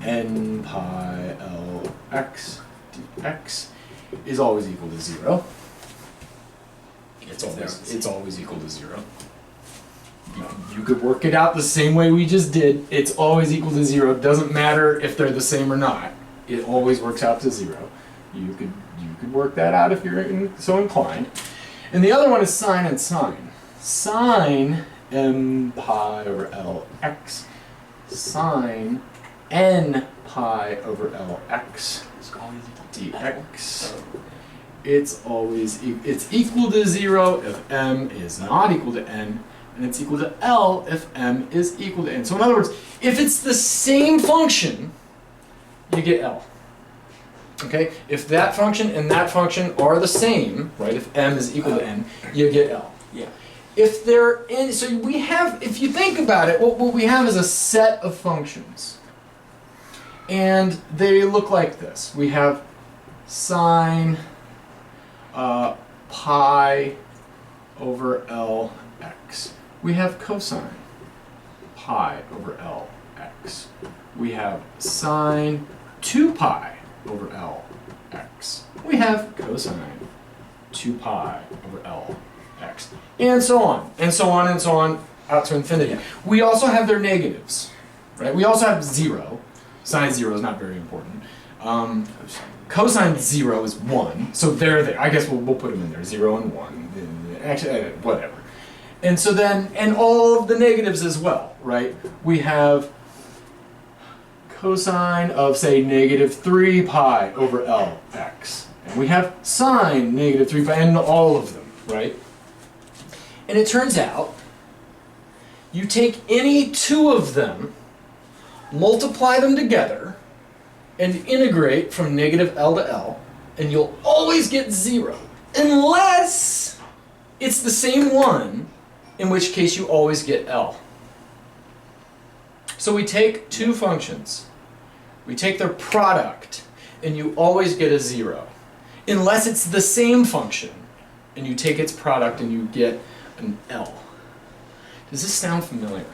S1: n pi L x dx is always equal to 0. It's always equal to 0. You could work it out the same way we just did. It's always equal to 0. It doesn't matter if they're the same or not. It always works out to 0. You could work that out if you're so inclined. And the other one is sine and sine. Sine m pi over L x sine n pi over Lx dx. It's equal to 0 if m is not equal to n, and it's equal to L if m is equal to n. So in other words, if it's the same function, you get L. Okay? If that function and that function are the same, right, if m is equal to n, you get L.
S3: Yeah.
S1: if they're in, so we have, if you think about it, what we have is a set of functions. And they look like this. We have sine pi over Lx. We have cosine pi over Lx. We have sine 2 pi over Lx. We have cosine 2 pi over Lx. And so on, and so on, and so on, out to infinity.
S3: Yeah.
S1: We also have their negatives, right? We also have 0. Sine 0 is not very important. Cosine 0 is 1, so they're there. I guess we'll put them in there, 0 and 1. Actually, whatever. And so then, and all of the negatives as well, right? We have cosine of, say, negative 3 pi over Lx. And we have sine negative 3 pi, and all of them, right? And it turns out, you take any two of them, multiply them together, and integrate from negative L to L, and you'll always get 0, unless it's the same one, in which case you always get L. So we take two functions, we take their product, and you always get a 0, unless it's the same function, and you take its product and you get an L. Does this sound familiar?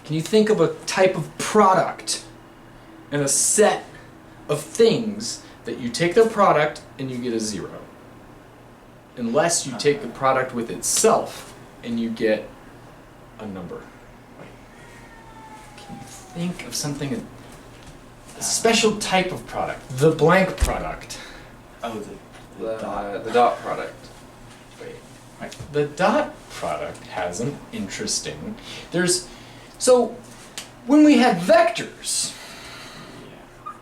S1: Can you think of a type of product and a set of things that you take their product and you get a 0? Unless you take the product with itself and you get a number. Can you think of something, a special type of product? The blank product.
S3: Oh, the
S2: dot product.
S3: wait.
S1: Right. The dot product has an interesting, so when we had vectors,
S3: Yeah.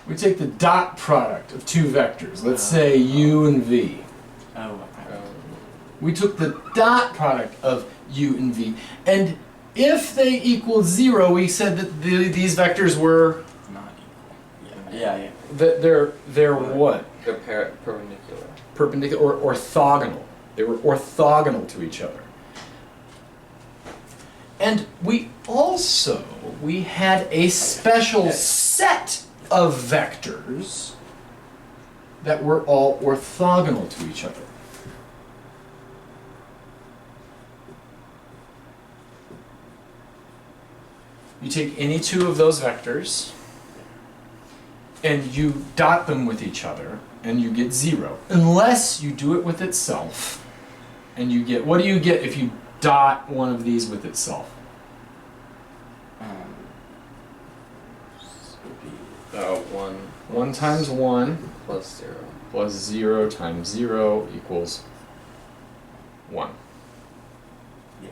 S1: we take the dot product of two vectors, let's say u and v.
S3: Oh, okay.
S1: We took the dot product of u and v, and if they equal 0, we said that these vectors were,
S3: Not equal. Yeah.
S1: that they're what?
S2: They're perpendicular.
S1: Perpendicular or orthogonal. They were orthogonal to each other. And we had a special set of vectors that were all orthogonal to each other. You take any two of those vectors and you dot them with each other and you get 0, unless you do it with itself and you get, what do you get if you dot one of these with itself?
S3: So it'd be
S2: 1
S1: 1 times 1
S2: plus 0.
S1: plus 0 times 0 equals 1.
S3: yeah.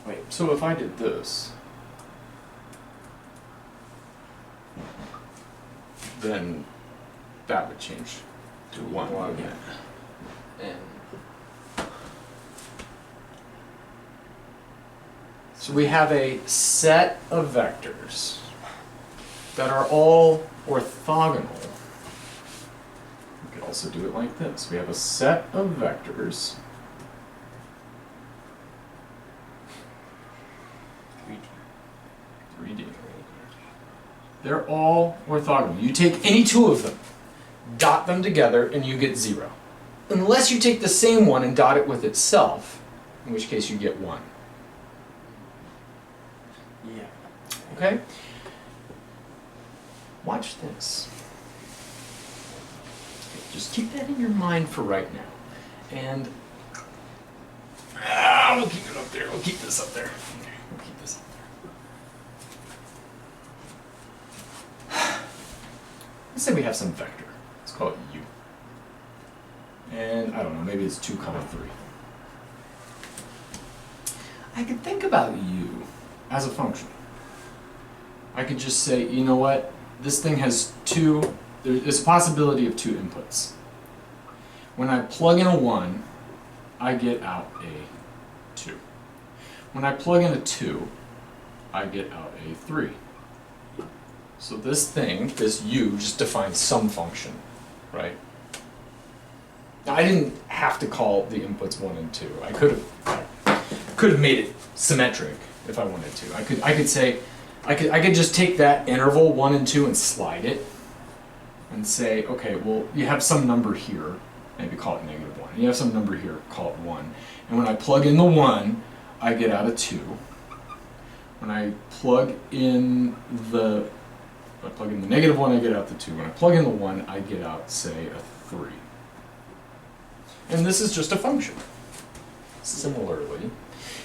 S3: Wait.
S1: So if I did this, then that would change to 1, wouldn't it?
S2: And
S1: So we have a set of vectors that are all orthogonal. We could also do it like this. We have a set of vectors. 3D. They're all orthogonal. You take any two of them, dot them together, and you get 0. Unless you take the same one and dot it with itself, in which case you get 1.
S3: Yeah.
S1: Okay? Watch this. Just keep that in your mind for right now. And we'll keep it up there. We'll keep this up there. We'll keep this up there. Let's say we have some vector. Let's call it u. And I don't know, maybe it's 2, 3. I could think about u as a function. I could just say, you know what, this thing has there's a possibility of 2 inputs. When I plug in a 1, I get out a 2. When I plug in a 2, I get out a 3. So this thing, this u, just defines some function, right? Now, I didn't have to call the inputs 1 and 2. I could have made it symmetric if I wanted to. I could say I could just take that interval 1 and 2 and slide it and say, okay, well, you have some number here, maybe call it -1. You have some number here, call it 1. And when I plug in the 1, I get out a 2. When I plug in the -1, I get out the 2. When I plug in the 1, I get out, say, a 3. And this is just a function. Similarly,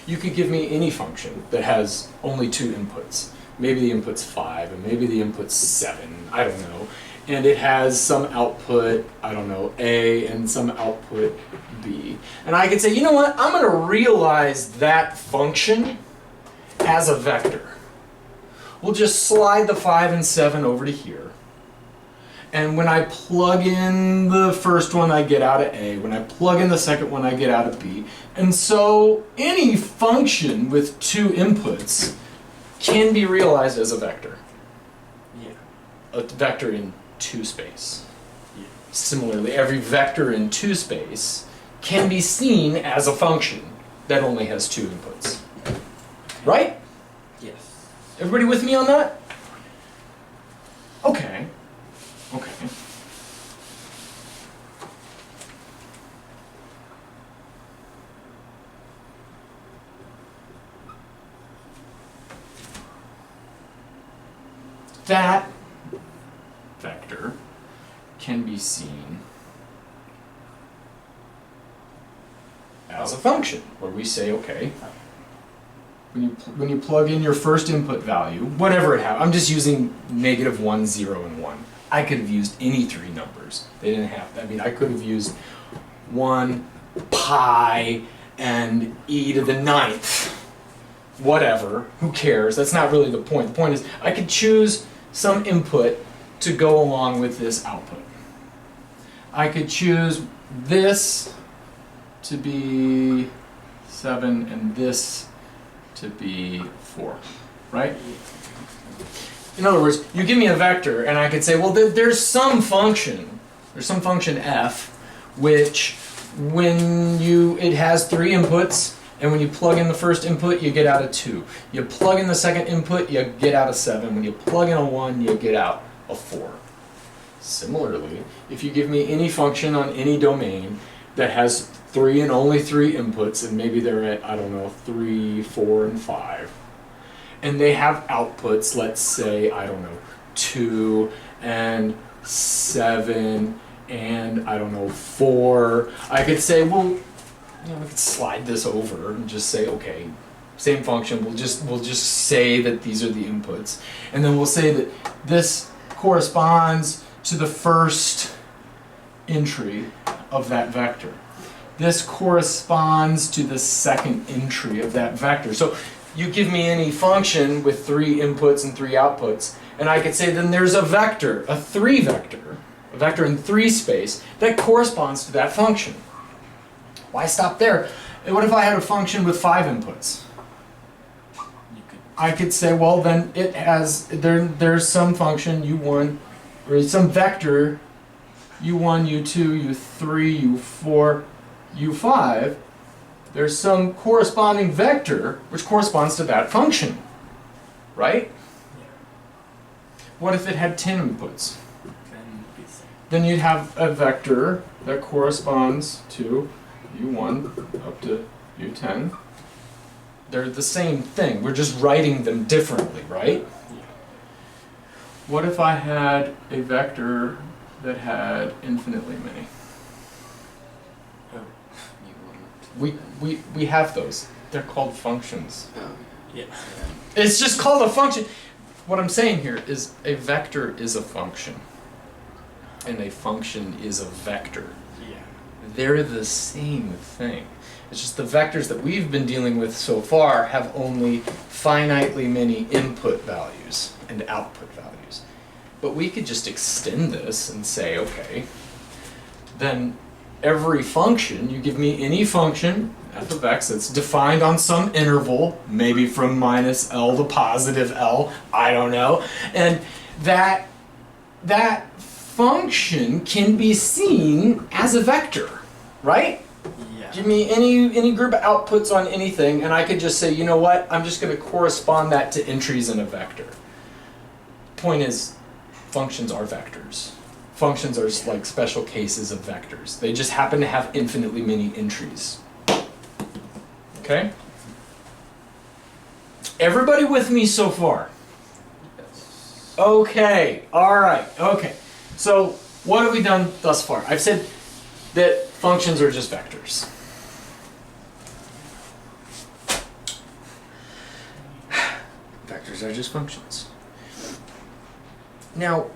S1: you could give me any function that has only 2 inputs. Maybe the input's 5, and maybe the input's 7, I don't know. And it has some output, I don't know, A, and some output B. And I could say, you know what, I'm going to realize that function as a vector. We'll just slide the 5 and 7 over to here. And when I plug in the first one, I get out of A. When I plug in the second one, I get out of B. And so any function with 2 inputs can be realized as a vector.
S3: Yeah.
S1: A vector in 2 space.
S3: Yeah.
S1: Similarly, every vector in 2 space can be seen as a function that only has 2 inputs. Right?
S3: Yes.
S1: Everybody with me on that? Okay. Okay. That vector can be seen as a function, where we say, okay, when you plug in your first input value, whatever it has, I'm just using -1, 0, and 1. I could have used any 3 numbers. They didn't have, I mean, I could have used 1, pi, and e to the 9th. Whatever, who cares? That's not really the point. The point is, I could choose some input to go along with this output. I could choose this to be 7 and this to be 4, right? In other words, you give me a vector and I could say, well, there's some function f, which when it has 3 inputs, and when you plug in the first input, you get out a 2. You plug in the second input, you get out a 7. When you plug in a 1, you get out a 4. Similarly, if you give me any function on any domain that has 3 and only 3 inputs, and maybe they're at, I don't know, 3, 4, and 5, and they have outputs, let's say, I don't know, 2 and 7 and, I don't know, 4, I could say, well, you know, we could slide this over and just say, okay, same function, we'll just say that these are the inputs. And then we'll say that this corresponds to the first entry of that vector. This corresponds to the second entry of that vector. So you give me any function with 3 inputs and 3 outputs, and I could say then there's a vector, a 3 vector, a vector in 3 space that corresponds to that function. Why stop there? And what if I had a function with 5 inputs? I could say, well, then it has, there's some function u1, or some vector u1, u2, u3, u4, u5. There's some corresponding vector which corresponds to that function, right? What if it had 10 inputs? Then you'd have a vector that corresponds to u1 up to u10. They're the same thing. We're just writing them differently, right? What if I had a vector that had infinitely many? We have those. They're called functions.
S3: Yeah.
S1: It's just called a function. What I'm saying here is a vector is a function. And a function is a vector.
S3: Yeah.
S1: They're the same thing. It's just the vectors that we've been dealing with so far have only finitely many input values and output values. But we could just extend this and say, okay, then every function, you give me any function, f of x, that's defined on some interval, maybe from minus L to positive L, I don't know, and that function can be seen as a vector. right?
S3: Yeah.
S1: Give me any group of outputs on anything, and I could just say, you know what? I'm just going to correspond that to entries in a vector. Point is, functions are vectors. Functions are like special cases of vectors. They just happen to have infinitely many entries. Okay? Everybody with me so far?
S2: Yes.
S1: Okay, alright, okay. So, what have we done thus far? I've said that functions are just vectors. Vectors are just functions. Now,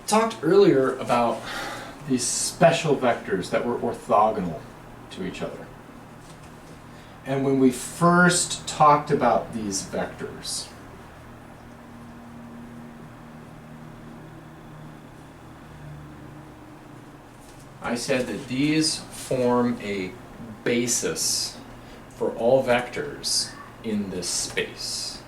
S1: talked earlier about these special vectors that were orthogonal to each other. And when we first talked about these vectors, I said that these form a basis for all vectors in this space.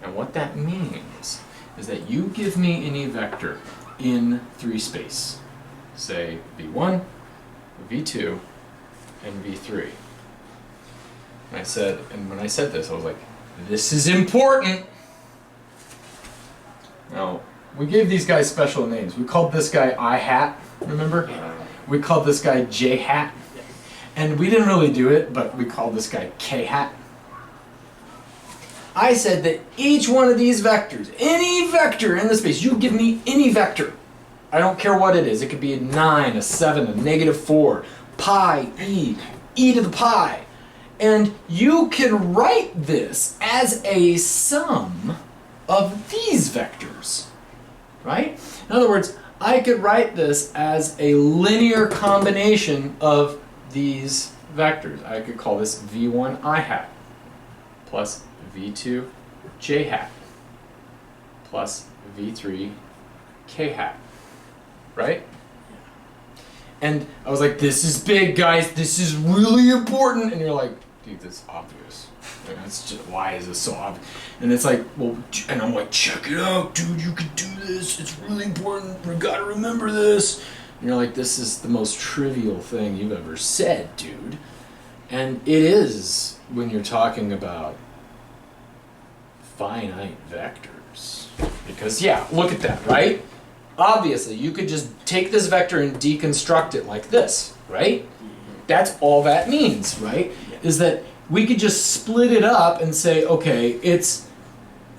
S1: And what that means is that you give me any vector in 3 space, say v1, v2, and v3. And when I said this, I was like, this is important. Now, we gave these guys special names. We called this guy I hat, remember? We called this guy J hat. And we didn't really do it, but we called this guy K hat. I said that each one of these vectors, any vector in the space, you give me any vector. I don't care what it is. It could be a 9, a 7, a -4, pi, e to the pi. And you can write this as a sum of these vectors, right? In other words, I could write this as a linear combination of these vectors. I could call this v1 I hat plus v2 j hat plus v3 k hat, right? And I was like, this is big, guys. This is really important. And you're like, dude, that's obvious. Like, that's just, why is this so obvious? And it's like, well, and I'm like, check it out, dude. You can do this. It's really important. We gotta remember this. And you're like, this is the most trivial thing you've ever said, dude. And it is when you're talking about finite vectors. Because, yeah, look at that, right? Obviously, you could just take this vector and deconstruct it like this, right? That's all that means, right? Is that we could just split it up and say, okay, it's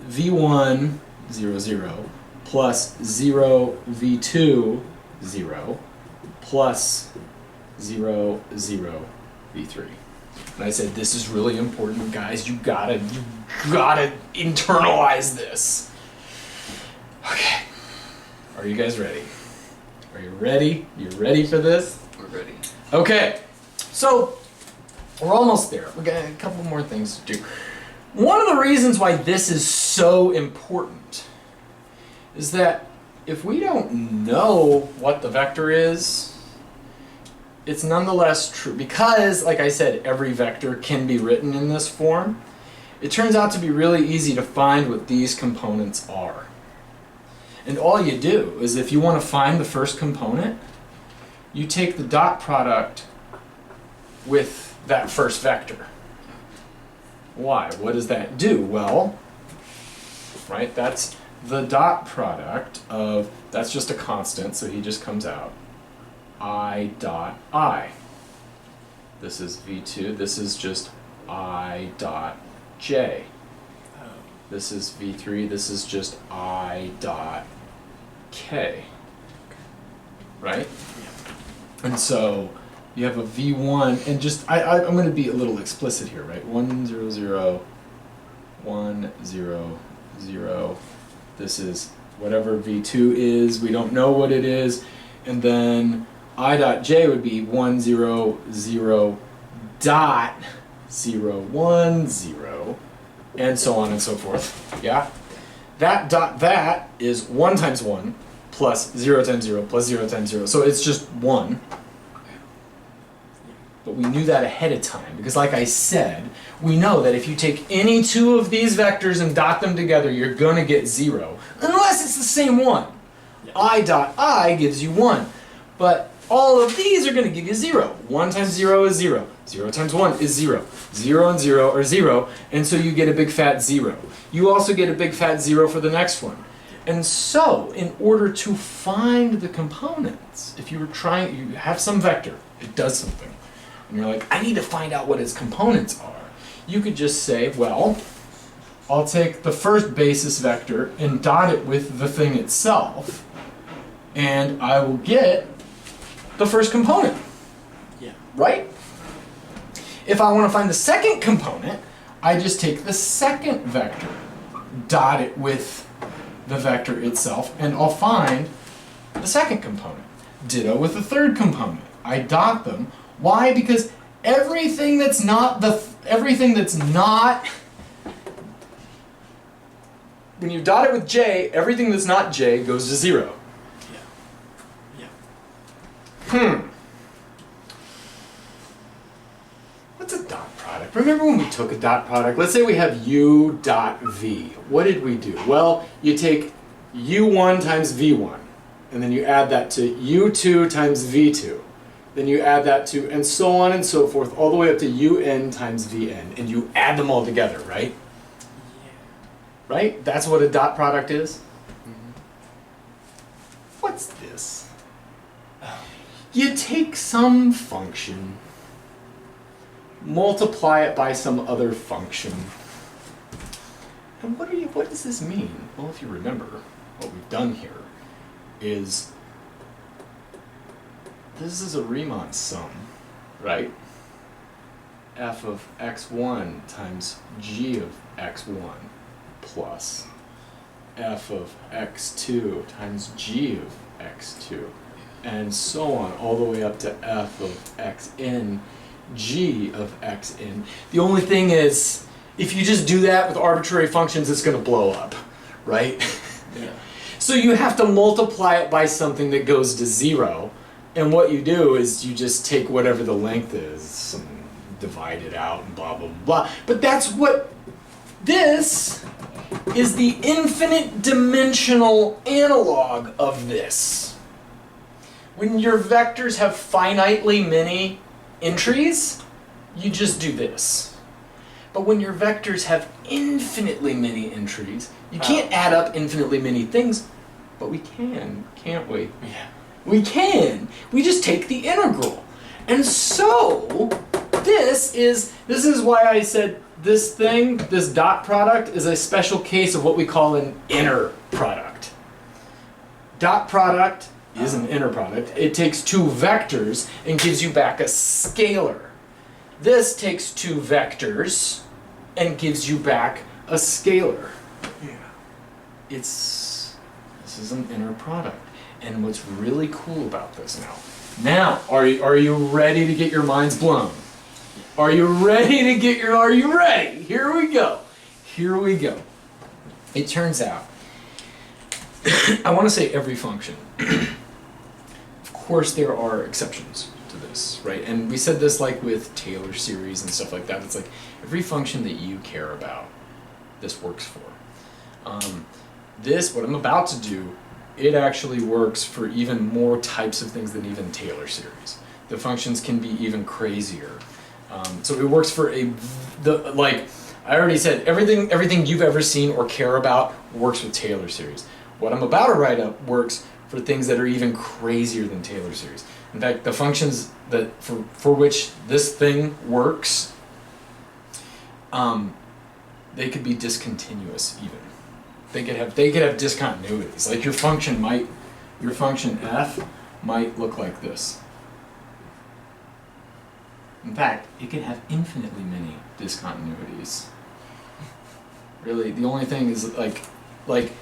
S1: v1, 0, 0, plus 0, v2, 0, plus 0, 0, v3. And I said, this is really important, guys. You gotta internalize this. Okay. Are you guys ready? Are you ready? You ready for this?
S2: We're ready.
S1: Okay. So, we're almost there. We got a couple more things to do. One of the reasons why this is so important is that if we don't know what the vector is, it's nonetheless true. Because, like I said, every vector can be written in this form. It turns out to be really easy to find what these components are. And all you do is, if you want to find the first component, you take the dot product with that first vector. Why? What does that do? Well, right, that's the dot product of, that's just a constant, so he just comes out, I dot I. This is V2, this is just I dot J. This is V3, this is just I dot K. Right? And so you have a V1, and just, I'm going to be a little explicit here, right? 1, 0, 0, 1, 0, 0. This is whatever V2 is, we don't know what it is. And then I dot J would be 1, 0, 0, dot 0, 1, 0, and so on and so forth. Yeah? That dot that is 1 times 1 plus 0 times 0 plus 0 times 0. So it's just 1. But we knew that ahead of time because, like I said, we know that if you take any two of these vectors and dot them together, you're going to get 0. Unless it's the same one. I dot I gives you 1. But all of these are going to give you 0. 1 times 0 is 0. 0 times 1 is 0. 0 and 0 are 0, and so you get a big fat 0. You also get a big fat 0 for the next one. And so, in order to find the components, if you were trying, you have some vector, it does something, and you're like, I need to find out what its components are. You could just say, well, I'll take the first basis vector and dot it with the thing itself, and I will get the first component,
S3: Yeah.
S1: right? If I want to find the second component, I just take the second vector, dot it with the vector itself, and I'll find the second component. Ditto with the third component. I dot them. Why? Because everything that's not when you dot it with J, everything that's not J goes to 0.
S3: Yeah. Yeah.
S1: What's a dot product? Remember when we took a dot product? Let's say we have U dot V. What did we do? Well, you take U1 times V1, and then you add that to U2 times V2. Then you add that to, and so on and so forth, all the way up to UN times Vn, and you add them all together, right?
S3: Yeah.
S1: Right? That's what a dot product is?
S3: Mm-hmm.
S1: What's this? You take some function, multiply it by some other function. And what does this mean? Well, if you remember, what we've done here is, this is a Riemann sum, right? F of x1 times g of x1 plus f of x2 times g of x2, and so on, all the way up to f of xn g of xn. The only thing is, if you just do that with arbitrary functions, it's going to blow up, right?
S3: Yeah.
S1: So you have to multiply it by something that goes to 0, and what you do is you just take whatever the length is and divide it out and blah, blah, blah. But that's what this is, the infinite dimensional analog of this. When your vectors have finitely many entries, you just do this. But when your vectors have infinitely many entries, you can't add up infinitely many things, but we can, can't we?
S3: Yeah.
S1: We can. We just take the integral. And so, this is why I said this thing, this dot product, is a special case of what we call an inner product. Dot product is an inner product. It takes two vectors and gives you back a scalar. This takes two vectors and gives you back a scalar.
S3: Yeah.
S1: This is an inner product. And what's really cool about this now, are you ready to get your minds blown? Are you ready? Here we go. It turns out, I want to say every function. Of course there are exceptions to this, right? And we said this like with Taylor series and stuff like that. It's like every function that you care about, this works for. What I'm about to do, it actually works for even more types of things than even Taylor series. The functions can be even crazier. So it works for like I already said, everything you've ever seen or care about works with Taylor series. What I'm about to write up works for things that are even crazier than Taylor series. In fact, the functions that for which this thing works, they could be discontinuous even. They could have discontinuities. Like your function f might look like this. In fact, it can have infinitely many discontinuities. Really, the only thing is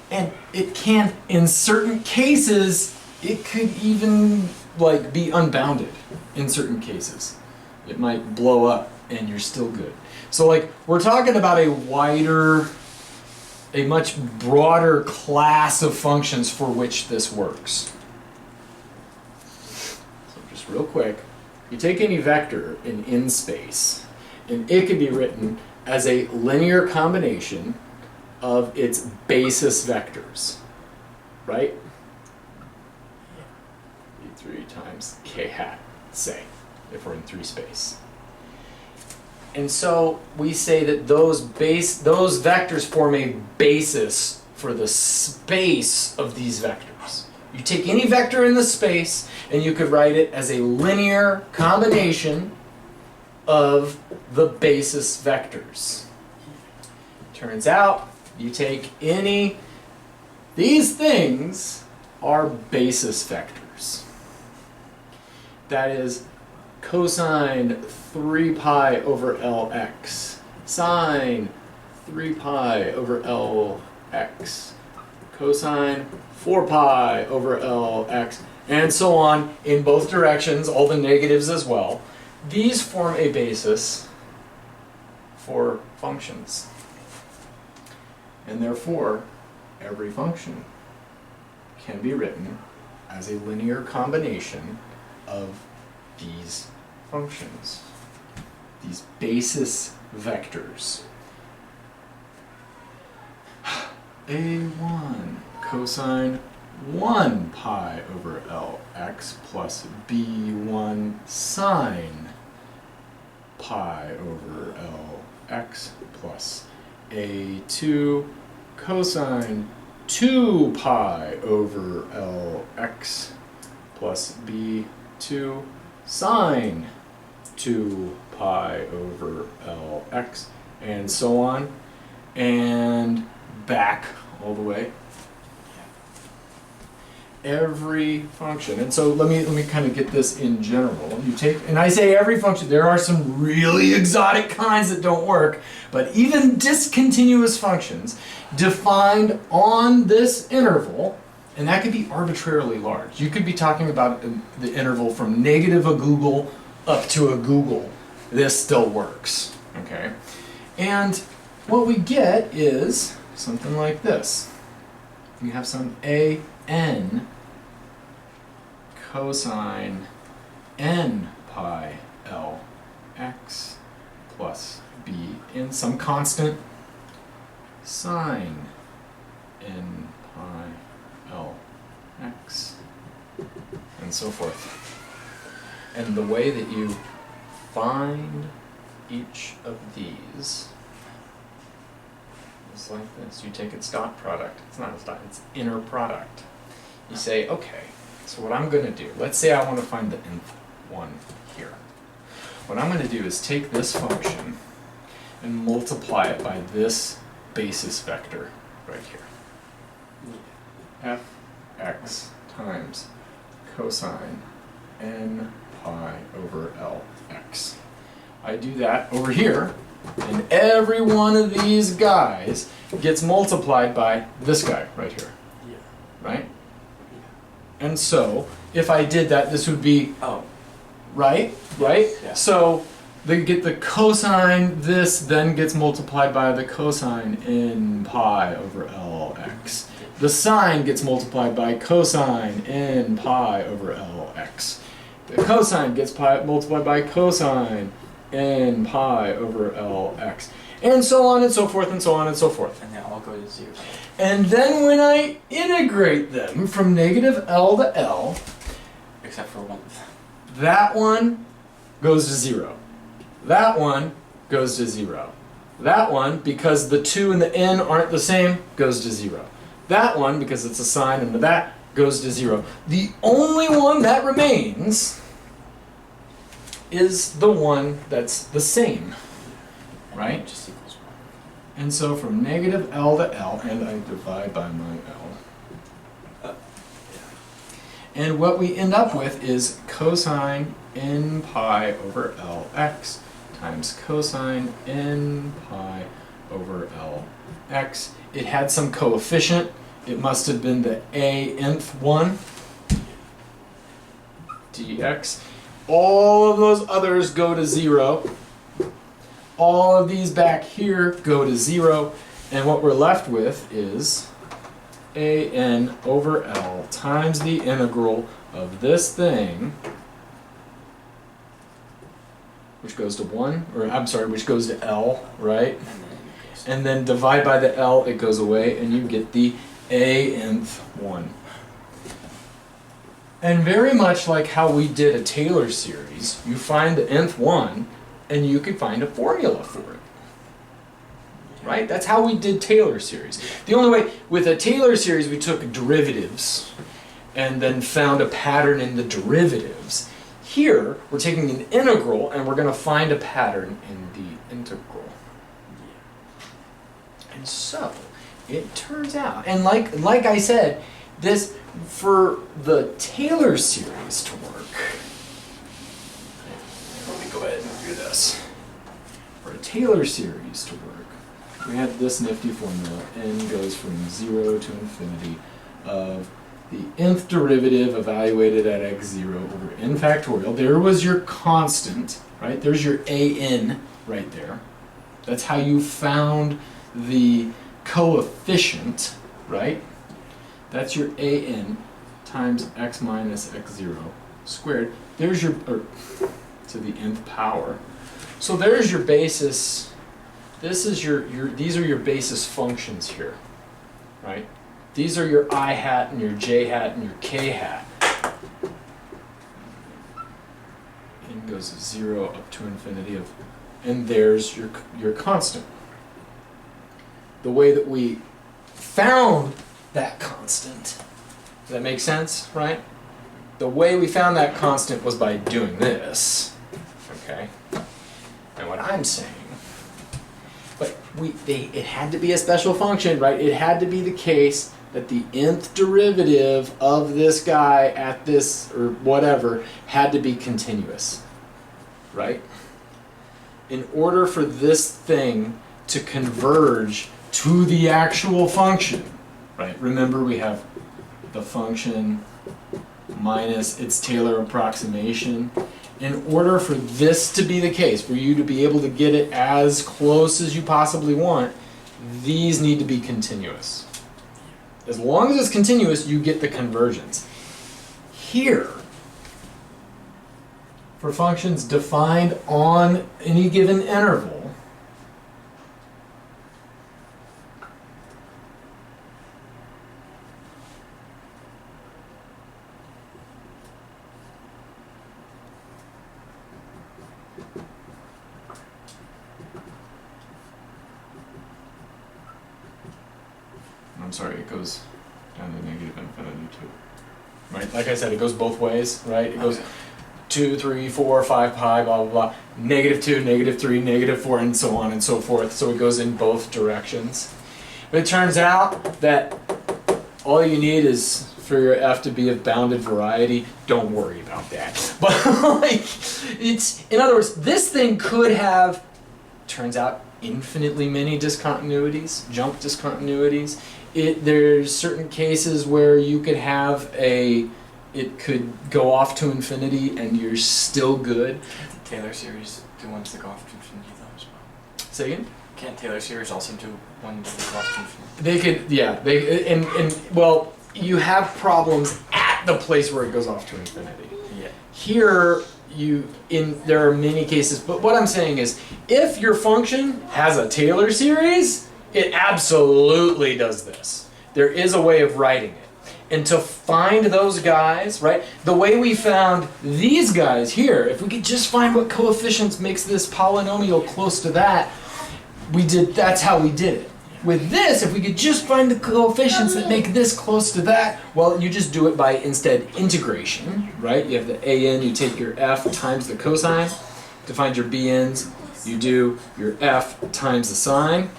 S1: and it can, in certain cases, it could even be unbounded in certain cases. It might blow up and you're still good. So we're talking about a much broader class of functions for which this works. So just real quick, you take any vector in space, and it can be written as a linear combination of its basis vectors, right? 3 times k hat, say, if we're in 3 space. And so we say that those vectors form a basis for the space of these vectors. You take any vector in the space and you could write it as a linear combination of the basis vectors. Turns out you take these things are basis vectors. That is cosine 3 pi over Lx, sine 3 pi over Lx, cosine 4 pi over Lx, and so on in both directions, all the negatives as well. These form a basis for functions. And therefore, every function can be written as a linear combination of these functions, these basis vectors. A1 cosine 1 pi over Lx plus B1 sine pi over Lx plus A2 cosine 2 pi over Lx plus B2 sine 2 pi over Lx, and so on, and back all the way. Every function, and so let me kind of get this in general. You take, and I say every function, there are some really exotic kinds that don't work, but even discontinuous functions defined on this interval, and that could be arbitrarily large. You could be talking about the interval from negative a googol up to a googol. This still works, okay? And what we get is something like this. We have some an cosine n pi Lx plus b in some constant sine n pi Lx, and so forth. And the way that you find each of these is like this. You take its dot product. It's not its dot, it's inner product. You say, okay, so what I'm going to do, let's say I want to find the nth one here. What I'm going to do is take this function and multiply it by this basis vector right here. Fx times cosine n pi over Lx. I do that over here, and every one of these guys gets multiplied by this guy right here.
S3: Yeah.
S1: Right? And so, if I did that, this would be, right? Right?
S3: Yeah.
S1: So, they get the cosine, this then gets multiplied by the cosine n pi over Lx. The sine gets multiplied by cosine n pi over Lx. The cosine gets multiplied by cosine n pi over Lx. And so on and so forth and so on and so forth.
S3: And they all go to 0.
S1: And then when I integrate them from negative L to L,
S3: Except for one.
S1: that one goes to 0. That one goes to 0. That one, because the 2 and the n aren't the same, goes to 0. That one, because it's a sine and the that, goes to 0. The only one that remains is the one that's the same, right?
S3: It just equals 1.
S1: And so from negative L to L, and I divide by my L. And what we end up with is cosine n pi over Lx times cosine n pi over Lx. It had some coefficient. It must have been the nth one. dx. All of those others go to 0. All of these back here go to 0. And what we're left with is an over L times the integral of this thing, which goes to 1, or I'm sorry, which goes to L, right? And then divide by the L, it goes away, and you get the nth one. And very much like how we did a Taylor series, you find the nth one, and you could find a formula for it. Right? That's how we did Taylor series. The only way, with a Taylor series, we took derivatives and then found a pattern in the derivatives. Here, we're taking an integral and we're going to find a pattern in the integral. And so, it turns out, and like I said, this, for the Taylor series to work, let me go ahead and do this. For a Taylor series to work, we have this nifty formula. N goes from 0 to infinity of the nth derivative evaluated at x0 over n factorial. There was your constant, right? There's your an right there. That's how you found the coefficient, right? That's your an times x minus x0 squared. There's your, or to the nth power. So there's your basis. This is these are your basis functions here, right? These are your I hat and your j hat and your k hat. N goes to 0 up to infinity of, and there's your constant. The way that we found that constant, does that make sense, right? The way we found that constant was by doing this, okay? And what I'm saying, but it had to be a special function, right? It had to be the case that the nth derivative of this guy at this, or whatever, had to be continuous, right? In order for this thing to converge to the actual function, right? Remember, we have the function minus its Taylor approximation. In order for this to be the case, for you to be able to get it as close as you possibly want, these need to be continuous. As long as it's continuous, you get the convergence. Here, for functions defined on any given interval, I'm sorry, it goes down to negative infinity too. Right? Like I said, it goes both ways, right? It goes 2, 3, 4, 5 pi, blah, blah, blah. -2, -3, -4, and so on and so forth. So it goes in both directions. But it turns out that all you need is for your f to be of bounded variety. Don't worry about that. But like, it's, in other words, this thing could have, turns out, infinitely many discontinuities, jump discontinuities. There's certain cases where you could have it could go off to infinity and you're still good.
S3: Can't the Taylor series do ones that go off to infinity though as well?
S1: Say again?
S3: Can't Taylor series also do ones that go off to infinity?
S1: They could, yeah. And well, you have problems at the place where it goes off to infinity.
S3: Yeah.
S1: Here, there are many cases, but what I'm saying is, if your function has a Taylor series, it absolutely does this. There is a way of writing it. And to find those guys, right, the way we found these guys here, if we could just find what coefficients makes this polynomial close to that, that's how we did it. With this, if we could just find the coefficients that make this close to that, well, you just do it by instead integration, right? You have the an, you take your f times the cosine. To find your bn's, you do your f times the sine.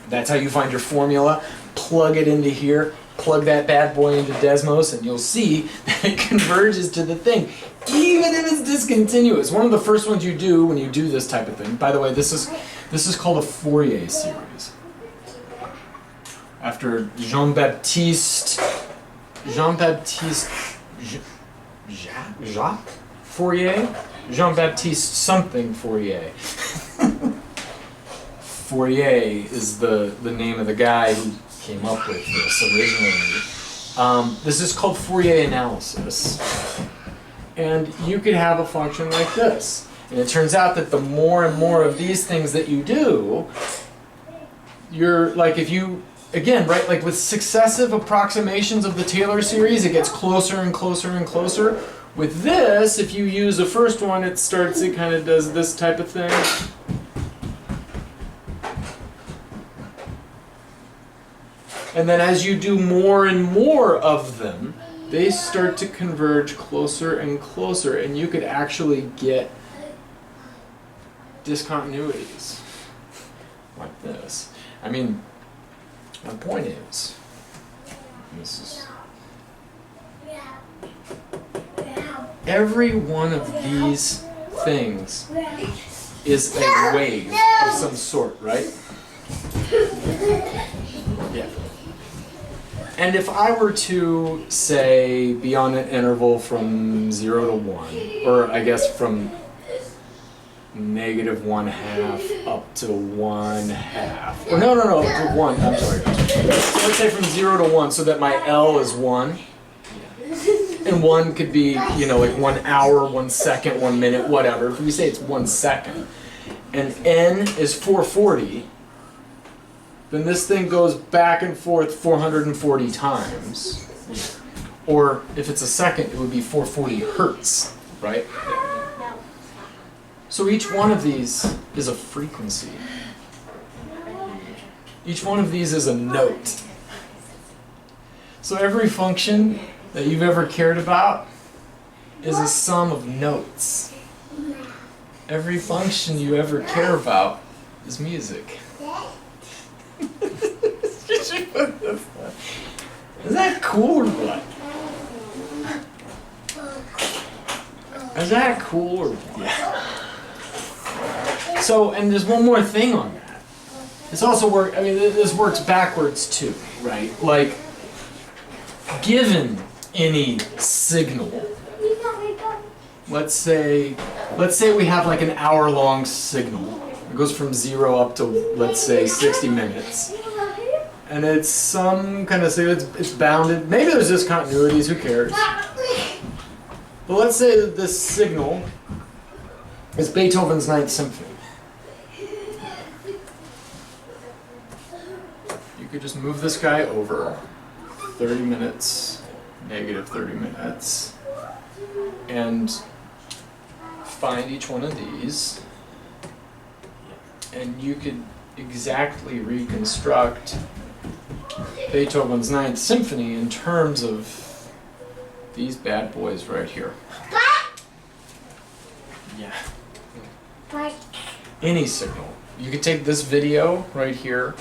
S1: That's how you find your formula. Plug it into here, plug that bad boy into Desmos, and you'll see that it converges to the thing, even if it's discontinuous. One of the first ones you do when you do this type of thing, by the way, this is called a Fourier series. After Jean-Baptiste Jacques Fourier? Jean-Baptiste something Fourier. Fourier is the name of the guy who came up with this originally. This is called Fourier analysis. And you could have a function like this. And it turns out that the more and more of these things that you do, you're like, if you again, right, like with successive approximations of the Taylor series, it gets closer and closer and closer. With this, if you use the first one, it kind of does this type of thing. And then as you do more and more of them, they start to converge closer and closer, and you could actually get discontinuities like this. I mean, my point is, every one of these things is a wave of some sort, right? Yeah. And if I were to, say, be on an interval from 0 to 1, or I guess from -1/2 up to 1/2, or no, to 1, I'm sorry. So let's say from 0 to 1, so that my L is 1. And 1 could be, you know, like 1 hour, 1 second, 1 minute, whatever. If we say it's 1 second, and N is 440, then this thing goes back and forth 440 times. Or if it's a second, it would be 440 hertz, right? So each one of these is a frequency. Each one of these is a note. So every function that you've ever cared about is a sum of notes. Every function you ever care about is music. Is that cool or what? Is that cool or what? So, and there's one more thing on that. This also works, I mean, this works backwards too, right? Like, given any signal, let's say we have like an hour-long signal. It goes from 0 up to, let's say, 60 minutes. And it's some kind of signal, it's bounded. Maybe there's discontinuities, who cares? But let's say that this signal is Beethoven's Ninth Symphony. You could just move this guy over 30 minutes, -30 minutes, and find each one of these, and you could exactly reconstruct Beethoven's Ninth Symphony in terms of these bad boys right here. Yeah. Any signal. You could take this video right here,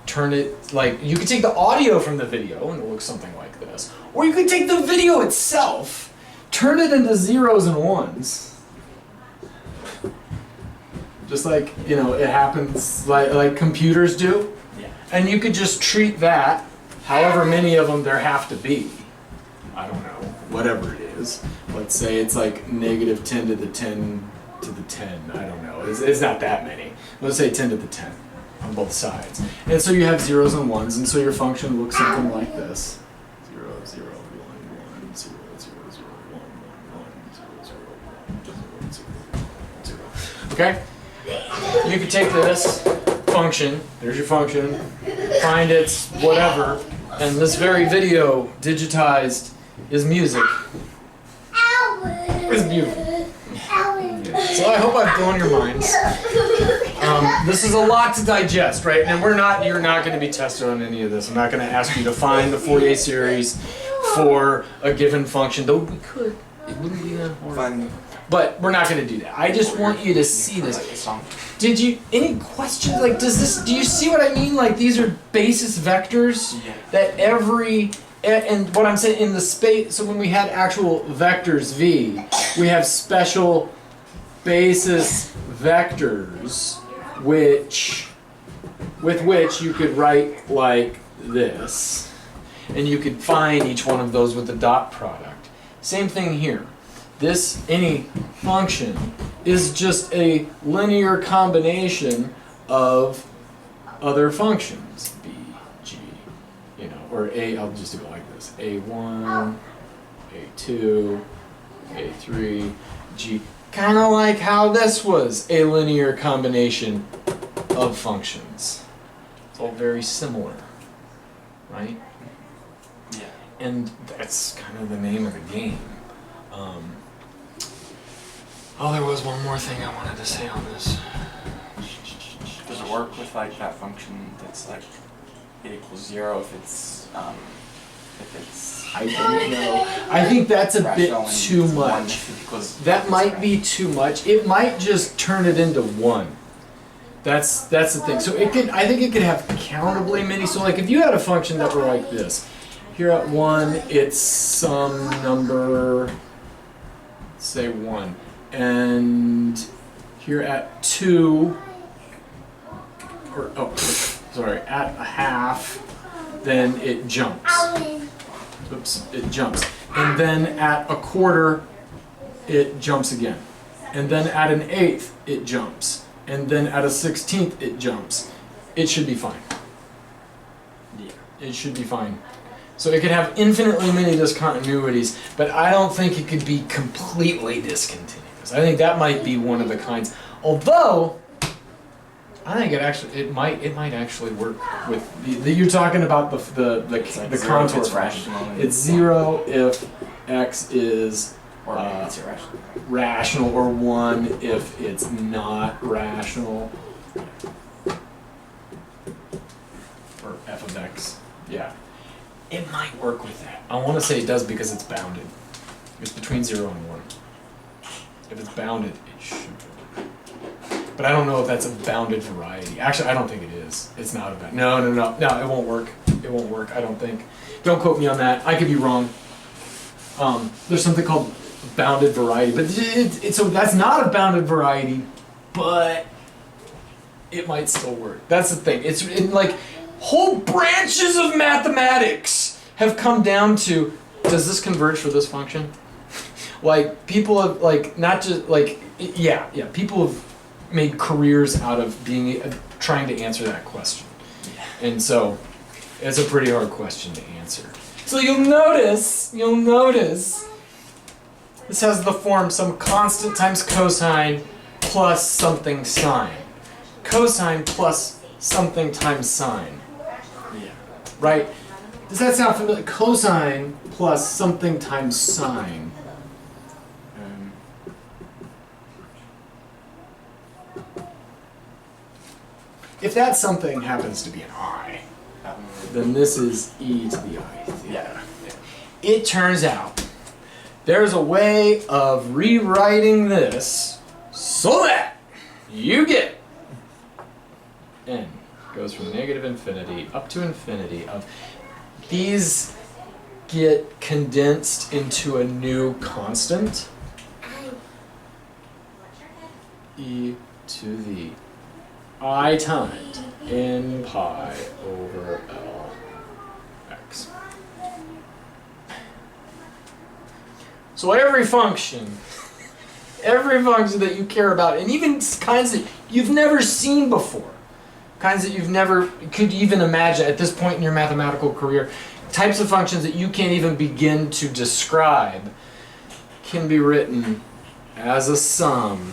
S1: turn it, like, you could take the audio from the video and it looks something like this. Or you could take the video itself, turn it into zeros and ones. Just like, you know, it happens like computers do. Yeah. And you could just treat that, however many of them there have to be. I don't know, whatever it is. Let's say it's like -10 to the 10 to the 10. I don't know. It's not that many. Let's say 10 to the 10 on both sides. And so you have zeros and ones, and so your function looks something like this. 0, 0, 1, 1, 0, 0, 0, 1, 1, 1, 0, 0, 1, 0, 0, 0. Okay? You could take this function, there's your function, find its whatever, and this very video digitized is music. It's beautiful. So I hope I've blown your minds. This is a lot to digest, right? And you're not going to be tested on any of this. I'm not going to ask you to find the Fourier series for a given function, though we could. It wouldn't be that hard. But we're not going to do that. I just want you to see this. Did you, any questions? Like, do you see what I mean? Like, these are basis vectors that and what I'm saying in the space, so when we had actual vectors V, we have special basis vectors with which you could write like this. And you could find each one of those with the dot product. Same thing here. Any function is just a linear combination of other functions. B, G, you know, or I'll just do it like this. A1, A2, A3, G. Kind of like how this was a linear combination of functions. It's all very similar. right?
S3: Yeah.
S1: And that's kind of the name of the game. Oh, there was one more thing I wanted to say on this.
S3: Does it work with like that function that's like it equals 0 if it's
S1: I don't know. I think that's a bit
S3: rational and
S1: too
S3: 1
S1: much.
S3: if it equals-
S1: That
S3: if
S1: might
S3: it's
S1: be too much. It might just turn it into 1. That's the thing. So it could, I think it could have countably many. So like if you had a function that were like this, here at 1 it's some number, say 1, and here at 2, or oh, sorry, at a half, then it jumps. Oops, it jumps. And then at a quarter, it jumps again. And then at an eighth, it jumps. And then at a 16th, it jumps. It should be fine.
S3: Yeah.
S1: It should be fine. So it could have infinitely many discontinuities, but I don't think it could be completely discontinuous. I think that might be one of the kinds. Although, I think it might actually work with you're talking about the
S3: It's like
S1: the
S3: 0
S1: contour
S3: if it's
S1: function.
S3: rational.
S1: It's 0 if x is
S3: Or maybe it's irrational.
S1: rational, or 1 if it's not rational, or f of x. Yeah, it might work with that. I want to say it does because it's bounded. It's between 0 and 1. If it's bounded, it should work. But I don't know if that's a bounded variety. Actually, I don't think it is. It's not a bound. No, it won't work. It won't work, I don't think. Don't quote me on that. I could be wrong. There's something called bounded variety, but so that's not a bounded variety, but it might still work. That's the thing. It's like whole branches of mathematics have come down to, does this converge for this function? Like people have like not just like yeah, people have made careers out of trying to answer that question. And so it's a pretty hard question to answer. So you'll notice this has the form some constant times cosine plus something sine. Cosine plus something times sine.
S3: Yeah.
S1: Right? Does that sound familiar? Cosine plus something times sine. If that something happens to be an I, then this is e to the I.
S3: Yeah.
S1: It turns out there's a way of rewriting this so that you get n goes from negative infinity up to infinity of these get condensed into a new constant, e to the I times n pi over L x. So every function that you care about, and even kinds that you've never seen before, kinds that you've never could even imagine at this point in your mathematical career, types of functions that you can't even begin to describe, can be written as a sum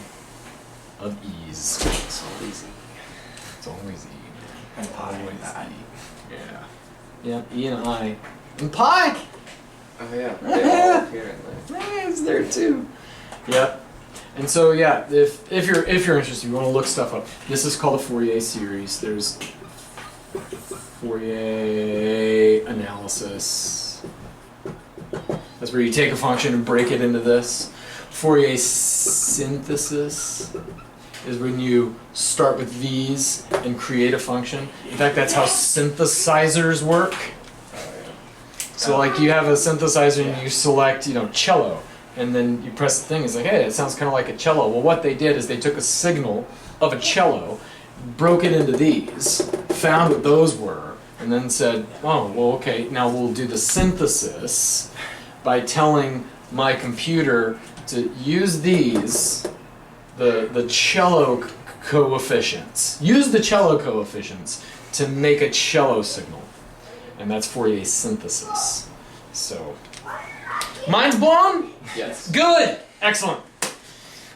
S1: of e's.
S3: It's always
S1: It's always e.
S3: and pi with that.
S1: Yeah. Yeah, e and I. And pi!
S2: Oh yeah, they all appear in there.
S1: Yeah, it's there too. Yep. And so yeah, if you're interested, you want to look stuff up. This is called a Fourier series. There's Fourier analysis. That's where you take a function and break it into this. Fourier synthesis is when you start with these and create a function. In fact, that's how synthesizers work. So like you have a synthesizer and you select, cello, and then you press the thing, it's like, hey, it sounds kind of like a cello. Well, what they did is they took a signal of a cello, broke it into these, found what those were, and then said, oh, well, okay, now we'll do the synthesis by telling my computer to use these, the cello coefficients. Use the cello coefficients to make a cello signal. And that's Fourier synthesis. So, mind's blown?
S2: Yes.
S1: Good! Excellent.